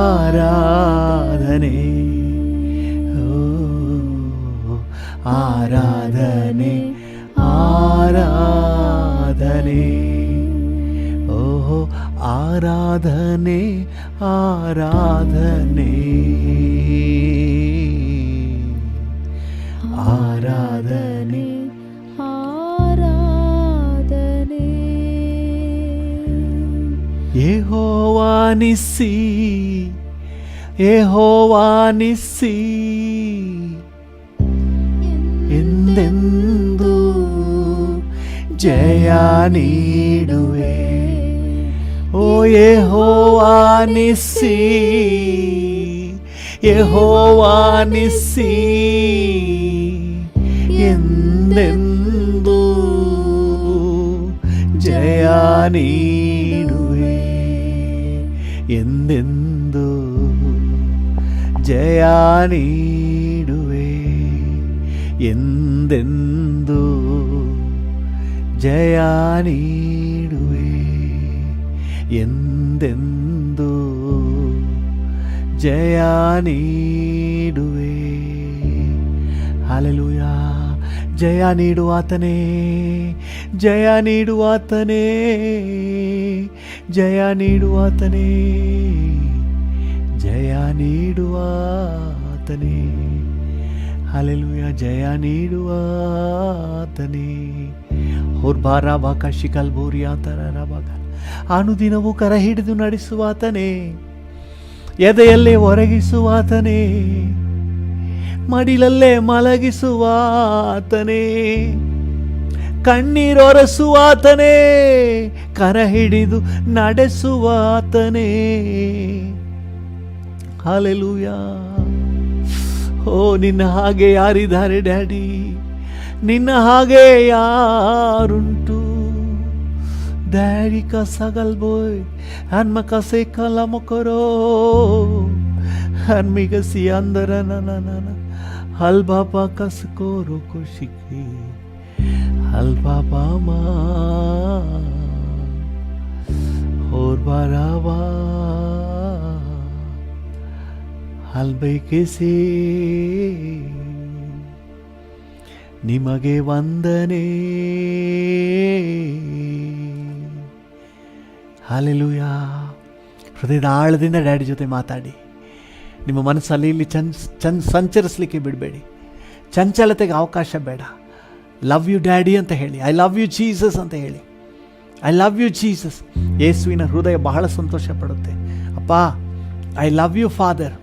ಆರಾಧನೆ, ಆರಾಧನೆ ಆರಾಧನೆ, ಓಹೋ ಆರಾಧನೆ ಆರಾಧನೆ, ಆರಾಧನೆ ಆರಾಧನೆ. ಯೆಹೋವಾ ನಿಸ್ಸಿ, ಯೆಹೋವಾ ನಿಸ್ಸಿ, ಎಂದೆಂದು ಜಯ ನೀಡುವೆ. ಓ ಯೆಹೋವಾ ನಿಸ್ಸಿ, ಯೆಹೋವಾ ನಿಸ್ಸಿ, ಎಂದೆಂದು ಜಯ ನೀಡುವೆ, ಎಂದೆಂದು ಜಯ ನೀಡುವೆ, ಎಂದೆಂದು ಜಯ ನೀಡುವೆ, ಎಂದೆಂದು ಜಯ ನೀಡುವೆ. ಹಲ್ಲೆಲೂಯಾ. ಜಯ ನೀಡುವಾತನೇ, ಜಯ ನೀಡುವಾತನೇ, ಜಯ ನೀಡುವಾತನೇ, ಜಯ ನೀಡುವಾತನೇ. ಹಲ್ಲೆಲೂಯಾ. ಜಯ ನೀಡುವಾತನೇ. ಹೊರ್ಬಾರ ಬಾಕ ಶಿಕಲ್ ಬೋರಿಯಾ ತರ ರಬಾಕ. ಅನುದಿನವೂ ಕರ ಹಿಡಿದು ನಡೆಸುವಾತನೇ, ಎದೆಯಲ್ಲೇ ಒರಗಿಸುವಾತನೇ, ಮಡಿಲಲ್ಲೇ ಮಲಗಿಸುವಾತನೇ, ಕಣ್ಣೀರೊರೆಸುವಾತನೇ, ಕರ ಹಿಡಿದು ನಡೆಸುವಾತನೇ. ಹಲ್ಲೆಲೂಯಾ. ಓ ನಿನ್ನ ಹಾಗೆ ಯಾರಿದ್ದಾರೆ ಡ್ಯಾಡಿ? ನಿನ್ನ ಹಾಗೆ ಯಾರುಂಟು? ಡ್ಯಾಡಿ ಕಸಗಲ್ ಬೋಯ್ ಹನ್ಮ ಕಸೆ ಕಲ ಮೊಕರೋ ಹನ್ಮಿಗಸಿ ಅಂದರ ನನ್ನ ಹಲ್ ಬಾಬಾ ಕಸ್ಕೋರು ಖುಷಿಗೆ ಹಲ್ ಬಾಬಾ ಮಾ ಹೋರ್ ಬಾರಾವಾ ಹಲ್ ಬೈಕೆಸೆ ನಿಮಗೆ ವಂದನೆ. ಹಲ್ಲೆಲೂಯಾ. ಹೃದಯದ ಆಳದಿಂದ ಡ್ಯಾಡಿ ಜೊತೆ ಮಾತಾಡಿ. ನಿಮ್ಮ ಮನಸ್ಸಲ್ಲಿ ಇಲ್ಲಿ ಸಂಚರಿಸಲಿಕ್ಕೆ ಬಿಡಬೇಡಿ. ಚಂಚಲತೆಗೆ ಅವಕಾಶ ಬೇಡ. ಲವ್ ಯು ಡ್ಯಾಡಿ ಅಂತ ಹೇಳಿ. ಐ ಲವ್ ಯು ಜೀಸಸ್ ಅಂತ ಹೇಳಿ. I love you Jesus. ಯೇಸುವಿನ ಹೃದಯ ಬಹಳ ಸಂತೋಷ ಪಡುತ್ತೆ. ಅಪ್ಪ, I love you father.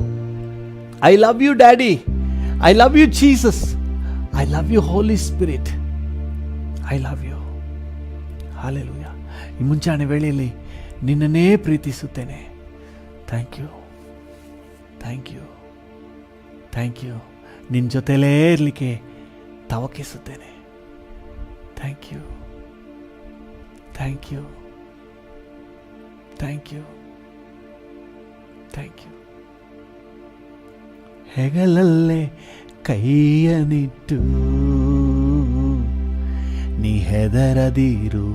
I love you daddy. I love you Jesus. I love you holy spirit. I love you. Hallelujah. ಈ ಮುಂಚಾಣೆ ವೇಳೆಯಲ್ಲಿ ನಿನ್ನನ್ನೇ ಪ್ರೀತಿಸುತ್ತೇನೆ. Thank you, thank you, thank you. ನಿನ್ನ ಜೊತೆಲೇ ಇರಲಿಕ್ಕೆ ತವಕಿಸುತ್ತೇನೆ. Thank you, thank you, thank you, thank you. ಹೆಗಲಲ್ಲೇ ಕೈಯನಿಟ್ಟು ನೀ ಹೆದರದಿರು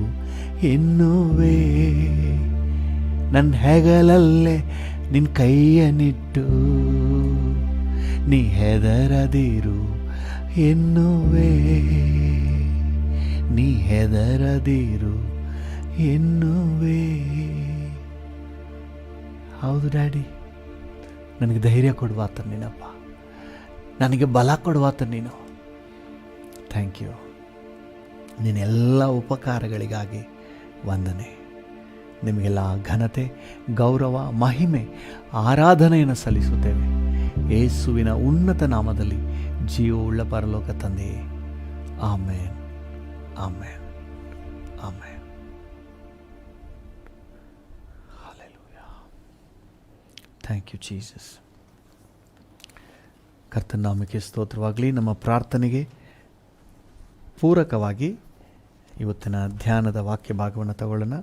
ಎನ್ನುವೆ. ನನ್ನ ಹೆಗಲಲ್ಲೇ ನಿನ್ನ ಕೈಯನ್ನಿಟ್ಟು ನೀ ಹೆದರದಿರು ಎನ್ನುವೆ, ನೀ ಹೆದರದಿರು ಎನ್ನುವೆ. ಹೌದು ಡ್ಯಾಡಿ, ನನಗೆ ಧೈರ್ಯ ಕೊಡುವಾತ ನೀನಪ್ಪ, ನನಗೆ ಬಲ ಕೊಡುವಾತ ನೀನು. Thank you. ನಿನ್ನೆಲ್ಲ ಉಪಕಾರಗಳಿಗಾಗಿ ವಂದನೆ. ನಿಮಗೆಲ್ಲ ಘನತೆ, ಗೌರವ, ಮಹಿಮೆ, ಆರಾಧನೆಯನ್ನು ಸಲ್ಲಿಸುತ್ತೇವೆ ಯೇಸುವಿನ ಉನ್ನತ ನಾಮದಲ್ಲಿ, ಜೀವವುಳ್ಳ ಪರಲೋಕ ತಂದೆಯೇ. Amen, amen, amen. Thank you Jesus. ಕರ್ತನ ನಾಮಕ್ಕೆ ಸ್ತೋತ್ರವಾಗಲಿ. ನಮ್ಮ ಪ್ರಾರ್ಥನೆಗೆ ಪೂರಕವಾಗಿ ಇವತ್ತಿನ ಧ್ಯಾನದ ವಾಕ್ಯ ಭಾಗವನ್ನು ತಗೊಳ್ಳೋಣ.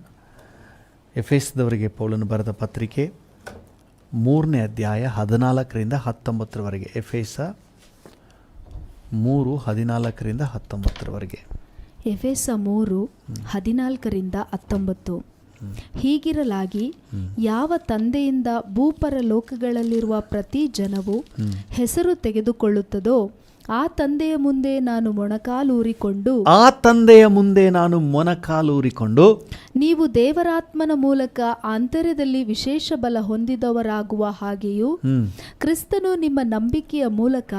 ಎಫೆಸದವರಿಗೆ ಪೌಲನು ಬರೆದ ಪತ್ರಿಕೆ 3ನೇ ಅಧ್ಯಾಯ 14ರಿಂದ 19ರವರೆಗೆ. ಎಫೆಸ 3:14-19. ಎಫೆಸ 3:14-19. ಹೀಗಿರಲಾಗಿ ಯಾವ ತಂದೆಯಿಂದ ಭೂಪರಲೋಕಗಳಲ್ಲಿರುವ ಪ್ರತಿ ಜನವು ಹೆಸರು ತೆಗೆದುಕೊಳ್ಳುತ್ತದೋ ಆ ತಂದೆಯ ಮುಂದೆ ನಾನು ಮೊಣಕಾಲೂರಿಕೊಂಡು ನೀವು ದೇವರಾತ್ಮನ ಮೂಲಕ ಆಂತರ್ಯದಲ್ಲಿ ವಿಶೇಷ ಬಲ ಹೊಂದಿದವರಾಗುವ ಹಾಗೆಯೂ ಕ್ರಿಸ್ತನು ನಿಮ್ಮ ನಂಬಿಕೆಯ ಮೂಲಕ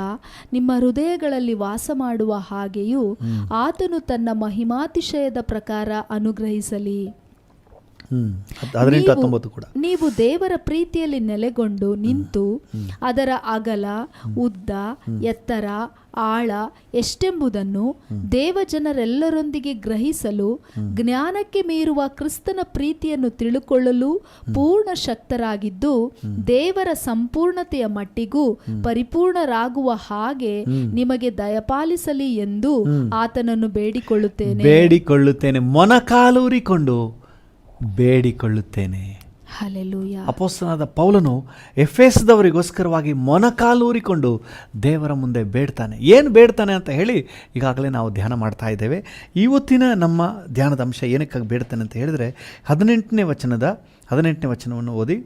ನಿಮ್ಮ ಹೃದಯಗಳಲ್ಲಿ ವಾಸ ಮಾಡುವ ಹಾಗೆಯೂ ಆತನು ತನ್ನ ಮಹಿಮಾತಿಶಯದ ಪ್ರಕಾರ ಅನುಗ್ರಹಿಸಲಿ. ನೀವು ದೇವರ ಪ್ರೀತಿಯಲ್ಲಿ ನೆಲೆಗೊಂಡು ನಿಂತು ಅದರ ಅಗಲ, ಉದ್ದ, ಎತ್ತರ, ಆಳ ಎಷ್ಟೆಂಬುದನ್ನು ದೇವಜನರೆಲ್ಲರೊಂದಿಗೆ ಗ್ರಹಿಸಲು ಜ್ಞಾನಕ್ಕೆ ಮೀರುವ ಕ್ರಿಸ್ತನ ಪ್ರೀತಿಯನ್ನು ತಿಳುಕೊಳ್ಳಲು ಪೂರ್ಣ ಶಕ್ತರಾಗಿದ್ದು ದೇವರ ಸಂಪೂರ್ಣತೆಯ ಮಟ್ಟಿಗೂ ಪರಿಪೂರ್ಣರಾಗುವ ಹಾಗೆ ನಿಮಗೆ ದಯಪಾಲಿಸಲಿ ಎಂದು ಆತನನ್ನು ಬೇಡಿಕೊಳ್ಳುತ್ತೇನೆ. ಮೊಣಕಾಲೂರಿಕೊಂಡು ಬೇಡಿಕೊಳ್ಳುತ್ತೇನೆ. ಹಲ್ಲೆಲೂಯಾ. ಅಪೊಸ್ತಲನಾದ ಪೌಲನು ಎಫೆಸದವರಿಗೋಸ್ಕರವಾಗಿ ಮೊಣಕಾಲೂರಿಕೊಂಡು ದೇವರ ಮುಂದೆ ಬೇಡ್ತಾನೆ. ಏನು ಬೇಡ್ತಾನೆ ಅಂತ ಹೇಳಿ ಈಗಾಗಲೇ ನಾವು ಧ್ಯಾನ ಮಾಡ್ತಾ ಇದ್ದೇವೆ. ಇವತ್ತಿನ ನಮ್ಮ ಧ್ಯಾನದ ಅಂಶ ಏನಕ್ಕಾಗಿ ಬೇಡ್ತಾನೆ ಅಂತ ಹೇಳಿದ್ರೆ 18ನೇ ವಚನವನ್ನು ಓದಿ.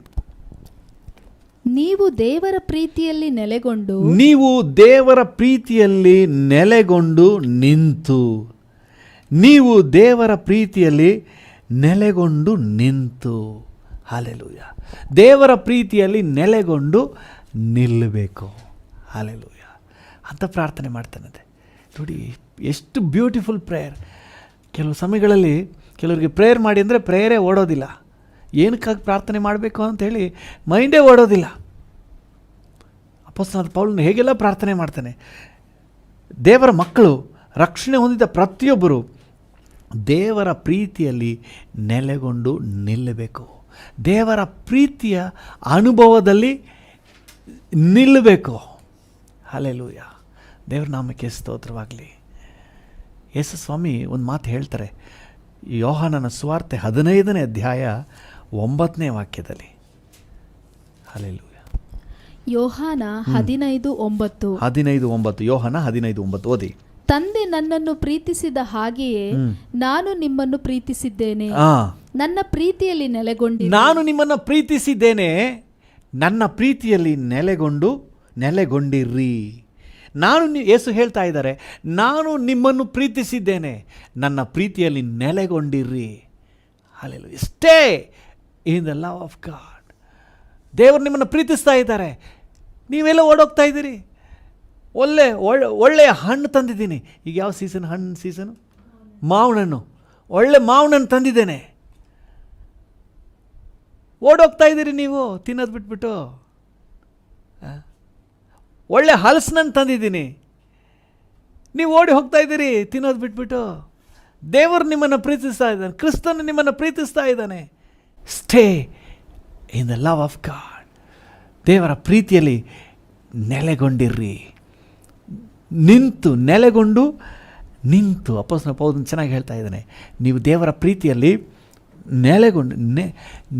ನೀವು ದೇವರ ಪ್ರೀತಿಯಲ್ಲಿ ನೆಲೆಗೊಂಡು ನಿಂತು ಹಾಲೆಲೂಯಾ. ದೇವರ ಪ್ರೀತಿಯಲ್ಲಿ ನೆಲೆಗೊಂಡು ನಿಲ್ಲಬೇಕು. ಹಾಲೆಲೂಯಾ ಅಂತ ಪ್ರಾರ್ಥನೆ ಮಾಡ್ತಾನಂತೆ. ನೋಡಿ ಎಷ್ಟು ಬ್ಯೂಟಿಫುಲ್ ಪ್ರೇಯರ್. ಕೆಲವು ಸಮಯಗಳಲ್ಲಿ ಕೆಲವರಿಗೆ ಪ್ರೇಯರ್ ಮಾಡಿ ಅಂದರೆ ಪ್ರೇಯರೇ ಓಡೋದಿಲ್ಲ. ಏನಕ್ಕಾಗಿ ಪ್ರಾರ್ಥನೆ ಮಾಡಬೇಕು ಅಂಥೇಳಿ ಮೈಂಡೇ ಓಡೋದಿಲ್ಲ. ಅಪೊಸ್ತಲನಾದ ಪೌಲನು ಹೇಗೆಲ್ಲ ಪ್ರಾರ್ಥನೆ ಮಾಡ್ತಾನೆ. ದೇವರ ಮಕ್ಕಳು, ರಕ್ಷಣೆ ಹೊಂದಿದ ಪ್ರತಿಯೊಬ್ಬರು ದೇವರ ಪ್ರೀತಿಯಲ್ಲಿ ನೆಲೆಗೊಂಡು ನಿಲ್ಲಬೇಕು. ದೇವರ ಪ್ರೀತಿಯ ಅನುಭವದಲ್ಲಿ ನಿಲ್ಲಬೇಕು. ಹಲ್ಲೆಲೂಯಾ. ದೇವರ ನಾಮಕ್ಕೆ ಸ್ತೋತ್ರವಾಗಲಿ. ಯೇಸು ಸ್ವಾಮಿ ಒಂದು ಮಾತು ಹೇಳ್ತಾರೆ ಯೋಹಾನನ ಸುವಾರ್ತೆ 15ನೇ ಅಧ್ಯಾಯ 9ನೇ ವಾಕ್ಯದಲ್ಲಿ. ಹಲ್ಲೆಲೂಯಾ. ಯೋಹಾನ 15:9. ಯೋಹಾನ 15:9 ಓದಿ. ತಂದೆ ನನ್ನನ್ನು ಪ್ರೀತಿಸಿದ ಹಾಗೆಯೇ ನಾನು ನಿಮ್ಮನ್ನು ಪ್ರೀತಿಸಿದ್ದೇನೆ. ನನ್ನ ಪ್ರೀತಿಯಲ್ಲಿ ನಾನು ನಿಮ್ಮನ್ನು ಪ್ರೀತಿಸಿದ್ದೇನೆ, ನನ್ನ ಪ್ರೀತಿಯಲ್ಲಿ ನೆಲೆಗೊಂಡಿರ್ರಿ. ಯೇಸು ಹೇಳ್ತಾ ಇದ್ದಾರೆ, ನಾನು ನಿಮ್ಮನ್ನು ಪ್ರೀತಿಸಿದ್ದೇನೆ, ನನ್ನ ಪ್ರೀತಿಯಲ್ಲಿ ನೆಲೆಗೊಂಡಿರ್ರಿ. Hallelujah. Stay in the love of God. ದೇವರು ನಿಮ್ಮನ್ನು ಪ್ರೀತಿಸ್ತಾ ಇದ್ದಾರೆ. ನೀವೆಲ್ಲ ಓಡೋಗ್ತಾ ಇದ್ದೀರಿ. ಒಳ್ಳೆಯ ಹಣ್ಣು ತಂದಿದ್ದೀನಿ. ಈಗ ಯಾವ ಸೀಸನು? ಮಾವಿನಣ್ಣು. ಒಳ್ಳೆ ಮಾವಿನಣ್ಣು ತಂದಿದ್ದೇನೆ. ಓಡೋಗ್ತಾ ಇದ್ದೀರಿ ನೀವು ತಿನ್ನೋದು ಬಿಟ್ಬಿಟ್ಟು. ಒಳ್ಳೆ ಹಲಸಿನಣ್ಣು ತಂದಿದ್ದೀನಿ, ನೀವು ಓಡಿ ಹೋಗ್ತಾ ಇದ್ದೀರಿ ತಿನ್ನೋದು ಬಿಟ್ಬಿಟ್ಟು. ದೇವರು ನಿಮ್ಮನ್ನು ಪ್ರೀತಿಸ್ತಾ ಇದ್ದಾನೆ, ಕ್ರಿಸ್ತನು ನಿಮ್ಮನ್ನು ಪ್ರೀತಿಸ್ತಾ ಇದ್ದಾನೆ. Stay in the love of god. ದೇವರ ಪ್ರೀತಿಯಲ್ಲಿ ನೆಲೆಗೊಂಡಿರ್ರಿ. ನೆಲೆಗೊಂಡು ನಿಂತು. ಅಪೊಸ್ತಲನಾದ ಪೌಲನು ಚೆನ್ನಾಗಿ ಹೇಳ್ತಾ ಇದ್ದಾನೆ, ನೀವು ದೇವರ ಪ್ರೀತಿಯಲ್ಲಿ ನೆಲೆಗೊಂಡು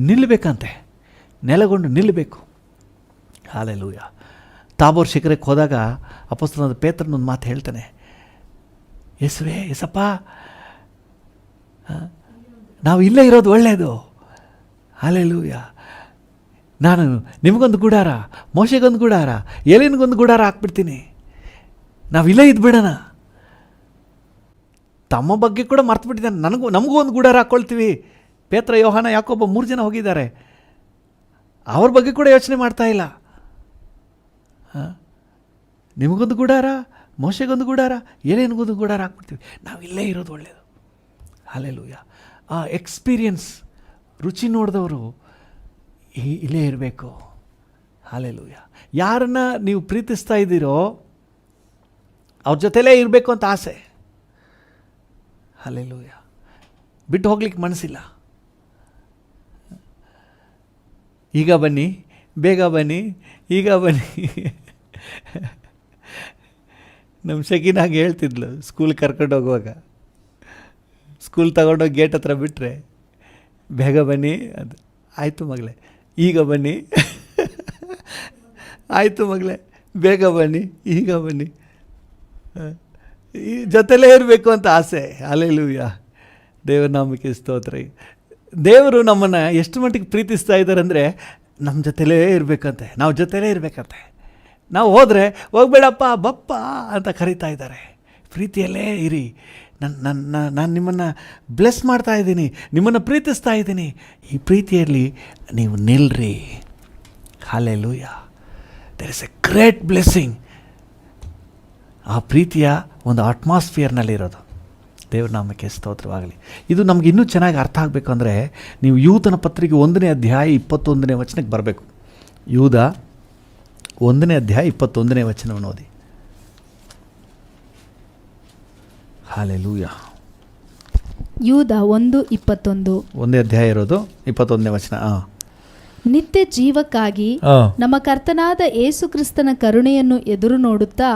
ನಿಲ್ಲಬೇಕಂತೆ. ನೆಲೆಗೊಂಡು ನಿಲ್ಲಬೇಕು. ಹಲ್ಲೆಲೂಯಾ. ತಾಬೋರ್ ಶಿಖರಕ್ಕೆ ಹೋದಾಗ ಅಪೊಸ್ತಲನಾದ ಪೇತ್ರನೊಂದು ಮಾತು ಹೇಳ್ತಾನೆ, ಯೇಸಪ್ಪ ನಾವು ಇಲ್ಲೇ ಇರೋದು ಒಳ್ಳೆಯದು. ಹಲ್ಲೆಲೂಯಾ. ನಾನು ನಿಮಗೊಂದು ಗುಡಾರ, ಮೋಶೆಗೊಂದು ಗುಡಾರ, ಏಲಿಯನಿಗೊಂದು ಗುಡಾರ ಹಾಕ್ಬಿಡ್ತೀನಿ, ನಾವಿಲ್ಲೇ ಇದ್ಬಿಡೋಣ. ತಮ್ಮ ಬಗ್ಗೆ ಕೂಡ ಮರ್ತು ಬಿಟ್ಟಿದ್ದಾನೆ. ನಮಗೂ ಒಂದು ಗುಡಾರ ಹಾಕ್ಕೊಳ್ತೀವಿ. ಪೇತ್ರ, ಯೋಹಾನ, ಯಾಕೋಬ 3 ಜನ ಹೋಗಿದ್ದಾರೆ. ಅವ್ರ ಬಗ್ಗೆ ಕೂಡ ಯೋಚನೆ ಮಾಡ್ತಾ ಇಲ್ಲ. ನಿಮಗೊಂದು ಗುಡಾರ, ಮೋಶೆಗೊಂದು ಗುಡಾರ, ಏನೇನಿಗೊಂದು ಗುಡಾರ ಹಾಕ್ಬಿಡ್ತೀವಿ, ನಾವಿಲ್ಲೇ ಇರೋದು ಒಳ್ಳೆಯದು. ಹಲ್ಲೆಲೂಯಾ. ಆ ಎಕ್ಸ್ಪೀರಿಯನ್ಸ್, ರುಚಿ ನೋಡಿದವರು ಇಲ್ಲೇ ಇರಬೇಕು. ಹಲ್ಲೆಲೂಯಾ. ಯಾರನ್ನ ನೀವು ಪ್ರೀತಿಸ್ತಾ ಇದ್ದೀರೋ ಅವ್ರ ಜೊತೆಲೇ ಇರಬೇಕು ಅಂತ ಆಸೆ. ಹಲ್ಲೆಲೂಯಾ. ಬಿಟ್ಟು ಹೋಗ್ಲಿಕ್ಕೆ ಮನಸ್ಸಿಲ್ಲ. ಈಗ ಬನ್ನಿ, ಬೇಗ ಬನ್ನಿ, ಈಗ ಬನ್ನಿ. ನಮ್ಮ ಶಕೀನಾಗ ಹೇಳ್ತಿದ್ಲು, ಸ್ಕೂಲ್ ಕರ್ಕೊಂಡು ಹೋಗುವಾಗ, ಸ್ಕೂಲ್ ತಗೊಂಡೋಗಿ ಗೇಟ್ ಹತ್ರ ಬಿಟ್ಟರೆ ಬೇಗ ಬನ್ನಿ ಅದು, ಆಯಿತು ಮಗಳೇ, ಈಗ ಬನ್ನಿ, ಆಯಿತು ಮಗಳೇ, ಬೇಗ ಬನ್ನಿ, ಈಗ ಬನ್ನಿ, ಈ ಜೊತೆಲೇ ಇರಬೇಕು ಅಂತ ಆಸೆ. ಹಲ್ಲೆಲೂಯಾ. ದೇವರ ನಾಮಕ್ಕೆ ಸ್ತೋತ್ರ. ದೇವರು ನಮ್ಮನ್ನು ಎಷ್ಟು ಮಟ್ಟಿಗೆ ಪ್ರೀತಿಸ್ತಾ ಇದ್ದಾರೆ ಅಂದರೆ, ನಮ್ಮ ಜೊತೆಲೇ ಇರಬೇಕಂತೆ, ನಾವು ಜೊತೆಲೇ ಇರಬೇಕಂತೆ. ನಾವು ಹೋದರೆ ಹೋಗ್ಬೇಡಪ್ಪ ಬಪ್ಪ ಅಂತ ಕರೀತಾ ಇದ್ದಾರೆ. ಪ್ರೀತಿಯಲ್ಲೇ ಇರಿ, ನಾನು ನಿಮ್ಮನ್ನು ಬ್ಲೆಸ್ ಮಾಡ್ತಾ ಇದ್ದೀನಿ, ನಿಮ್ಮನ್ನು ಪ್ರೀತಿಸ್ತಾ ಇದ್ದೀನಿ, ಈ ಪ್ರೀತಿಯಲ್ಲಿ ನೀವು ನಿಲ್ರಿ. Hallelujah. There is a great blessing. ಆ ಪ್ರೀತಿಯ ಒಂದು ಅಟ್ಮಾಸ್ಫಿಯರ್ನಲ್ಲಿರೋದು. ದೇವ್ರ ನಾಮಕ್ಕೆ ಸ್ತೋತ್ರವಾಗಲಿ. ಇದು ನಮ್ಗೆ ಇನ್ನೂ ಚೆನ್ನಾಗಿ ಅರ್ಥ ಆಗಬೇಕು ಅಂದರೆ, ನೀವು ಯೂದನ ಪತ್ರಿಕೆ 1ನೇ ಅಧ್ಯಾಯ 21ನೇ ವಚನಕ್ಕೆ ಬರಬೇಕು. ಯೂದ 1ನೇ ಅಧ್ಯಾಯ 21ನೇ ವಚನವನ್ನು ಓದಿ. ಹಲ್ಲೆಲೂಯಾ. ಯೂದ 1:21. 1ನೇ ಅಧ್ಯಾಯ ಇರೋದು 21ನೇ ವಚನ. ನಿತ್ಯ ಜೀವಕ್ಕಾಗಿ ನಮ್ಮ ಕರ್ತನಾದ ಯೇಸು ಕ್ರಿಸ್ತನ ಕರುಣೆಯನ್ನು ಎದುರು ನೋಡುತ್ತಾ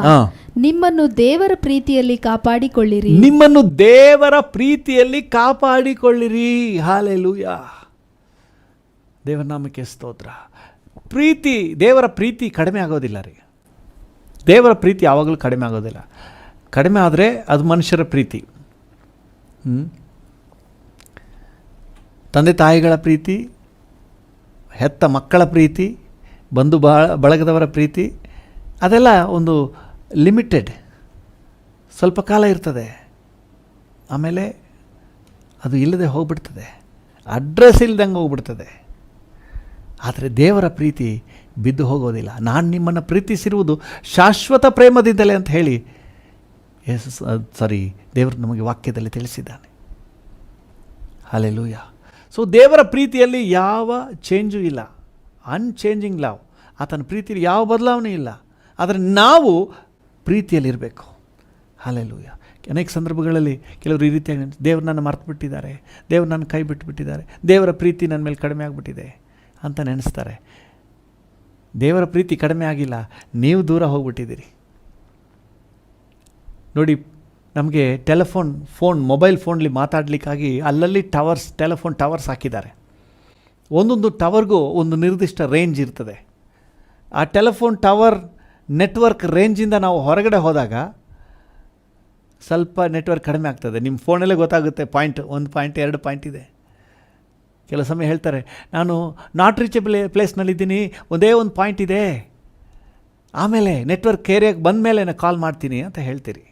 ನಿಮ್ಮನ್ನು ದೇವರ ಪ್ರೀತಿಯಲ್ಲಿ ಕಾಪಾಡಿಕೊಳ್ಳಿರಿ. ನಿಮ್ಮನ್ನು ದೇವರ ಪ್ರೀತಿಯಲ್ಲಿ ಕಾಪಾಡಿಕೊಳ್ಳಿರಿ. ಹಲ್ಲೆಲೂಯಾ. ದೇವರ ನಾಮಕ್ಕೆ ಸ್ತೋತ್ರ. ಪ್ರೀತಿ, ದೇವರ ಪ್ರೀತಿ ಕಡಿಮೆ ಆಗೋದಿಲ್ಲ ರೀ. ದೇವರ ಪ್ರೀತಿ ಯಾವಾಗಲೂ ಕಡಿಮೆ ಆಗೋದಿಲ್ಲ. ಕಡಿಮೆ ಆದರೆ ಅದು ಮನುಷ್ಯರ ಪ್ರೀತಿ. ತಂದೆ ತಾಯಿಗಳ ಪ್ರೀತಿ, ಹೆತ್ತ ಮಕ್ಕಳ ಪ್ರೀತಿ, ಬಂಧು ಬಳಗದವರ ಪ್ರೀತಿ, ಅದೆಲ್ಲ ಒಂದು ಲಿಮಿಟೆಡ್, ಸ್ವಲ್ಪ ಕಾಲ ಇರ್ತದೆ, ಆಮೇಲೆ ಅದು ಇಲ್ಲದೆ ಹೋಗ್ಬಿಡ್ತದೆ, ಅಡ್ರೆಸ್ ಇಲ್ದಂಗೆ ಹೋಗ್ಬಿಡ್ತದೆ. ಆದರೆ ದೇವರ ಪ್ರೀತಿ ಬಿದ್ದು ಹೋಗೋದಿಲ್ಲ. ನಾನು ನಿಮ್ಮನ್ನು ಪ್ರೀತಿಸಿರುವುದು ಶಾಶ್ವತ ಪ್ರೇಮದಿಂದಲೇ ಅಂತ ಹೇಳಿ ದೇವರು ನಮಗೆ ವಾಕ್ಯದಲ್ಲಿ ತಿಳಿಸಿದ್ದಾನೆ. ಹಲ್ಲೆಲೂಯಾ. ಸೊ ದೇವರ ಪ್ರೀತಿಯಲ್ಲಿ ಯಾವ ಚೇಂಜು ಇಲ್ಲ. Unchanging love. ಆತನ ಪ್ರೀತಿಯಲ್ಲಿ ಯಾವ ಬದಲಾವಣೆ ಇಲ್ಲ. ಆದರೆ ನಾವು ಪ್ರೀತಿಯಲ್ಲಿರಬೇಕು. ಹಲ್ಲೆಲೂಯಾ. ಅನೇಕ ಸಂದರ್ಭಗಳಲ್ಲಿ ಕೆಲವರು ಈ ರೀತಿಯಾಗಿ, ದೇವರು ನನ್ನ ಮರ್ತು ಬಿಟ್ಟಿದ್ದಾರೆ, ದೇವರು ನನ್ನ ಕೈ ಬಿಟ್ಟುಬಿಟ್ಟಿದ್ದಾರೆ, ದೇವರ ಪ್ರೀತಿ ನನ್ನ ಮೇಲೆ ಕಡಿಮೆ ಆಗಿಬಿಟ್ಟಿದೆ ಅಂತ ನೆನೆಸ್ತಾರೆ. ದೇವರ ಪ್ರೀತಿ ಕಡಿಮೆ ಆಗಿಲ್ಲ, ನೀವು ದೂರ ಹೋಗ್ಬಿಟ್ಟಿದ್ದೀರಿ. ನೋಡಿ, ನಮಗೆ ಮೊಬೈಲ್ ಫೋನ್ಲಿ ಮಾತಾಡಲಿಕ್ಕಾಗಿ ಅಲ್ಲಲ್ಲಿ ಟೆಲಿಫೋನ್ ಟವರ್ಸ್ ಹಾಕಿದ್ದಾರೆ. ಒಂದೊಂದು ಟವರ್ಗೂ ಒಂದು ನಿರ್ದಿಷ್ಟ ರೇಂಜ್ ಇರ್ತದೆ. ಆ ಟೆಲಿಫೋನ್ ಟವರ್ ನೆಟ್ವರ್ಕ್ ರೇಂಜಿಂದ ನಾವು ಹೊರಗಡೆ ಹೋದಾಗ ಸ್ವಲ್ಪ ನೆಟ್ವರ್ಕ್ ಕಡಿಮೆ ಆಗ್ತದೆ. ನಿಮ್ಮ ಫೋನಲ್ಲೇ ಗೊತ್ತಾಗುತ್ತೆ, 1 ಪಾಯಿಂಟ್ 2 ಪಾಯಿಂಟ್ ಇದೆ. ಕೆಲವು ಸಮಯ ಹೇಳ್ತಾರೆ, ನಾನು ನಾಟ್ ರೀಚಬಲ್ ಪ್ಲೇಸ್ನಲ್ಲಿದ್ದೀನಿ, ಒಂದೇ ಒಂದು ಪಾಯಿಂಟ್ ಇದೆ, ಆಮೇಲೆ ನೆಟ್ವರ್ಕ್ ಏರಿಯಾಗೆ ಬಂದ ಮೇಲೆ ನಾನು ಕಾಲ್ ಮಾಡ್ತೀನಿ ಅಂತ ಹೇಳ್ತೀರಿ.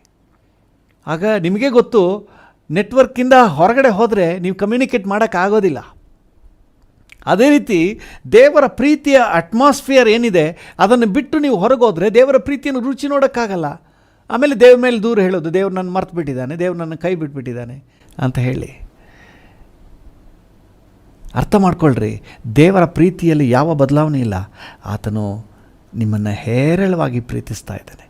ಆಗ ನಿಮಗೆ ಗೊತ್ತು, ನೆಟ್ವರ್ಕಿಂದ ಹೊರಗಡೆ ಹೋದರೆ ನೀವು ಕಮ್ಯುನಿಕೇಟ್ ಮಾಡೋಕ್ಕಾಗೋದಿಲ್ಲ. ಅದೇ ರೀತಿ ದೇವರ ಪ್ರೀತಿಯ ಅಟ್ಮಾಸ್ಫಿಯರ್ ಏನಿದೆ ಅದನ್ನು ಬಿಟ್ಟು ನೀವು ಹೊರಗೋದ್ರೆ ದೇವರ ಪ್ರೀತಿಯನ್ನು ರುಚಿ ನೋಡೋಕ್ಕಾಗಲ್ಲ. ಆಮೇಲೆ ದೇವ್ರ ಮೇಲೆ ದೂರ ಹೇಳೋದು, ದೇವ್ರು ನನ್ನ ಮರ್ತು ಬಿಟ್ಟಿದ್ದಾನೆ, ದೇವ್ರು ನನ್ನ ಕೈ ಬಿಟ್ಬಿಟ್ಟಿದ್ದಾನೆ ಅಂತ ಹೇಳಿ. ಅರ್ಥ ಮಾಡ್ಕೊಳ್ರಿ, ದೇವರ ಪ್ರೀತಿಯಲ್ಲಿ ಯಾವ ಬದಲಾವಣೆ ಇಲ್ಲ. ಆತನು ನಿಮ್ಮನ್ನು ಹೇರಳವಾಗಿ ಪ್ರೀತಿಸ್ತಾ ಇದ್ದಾನೆ.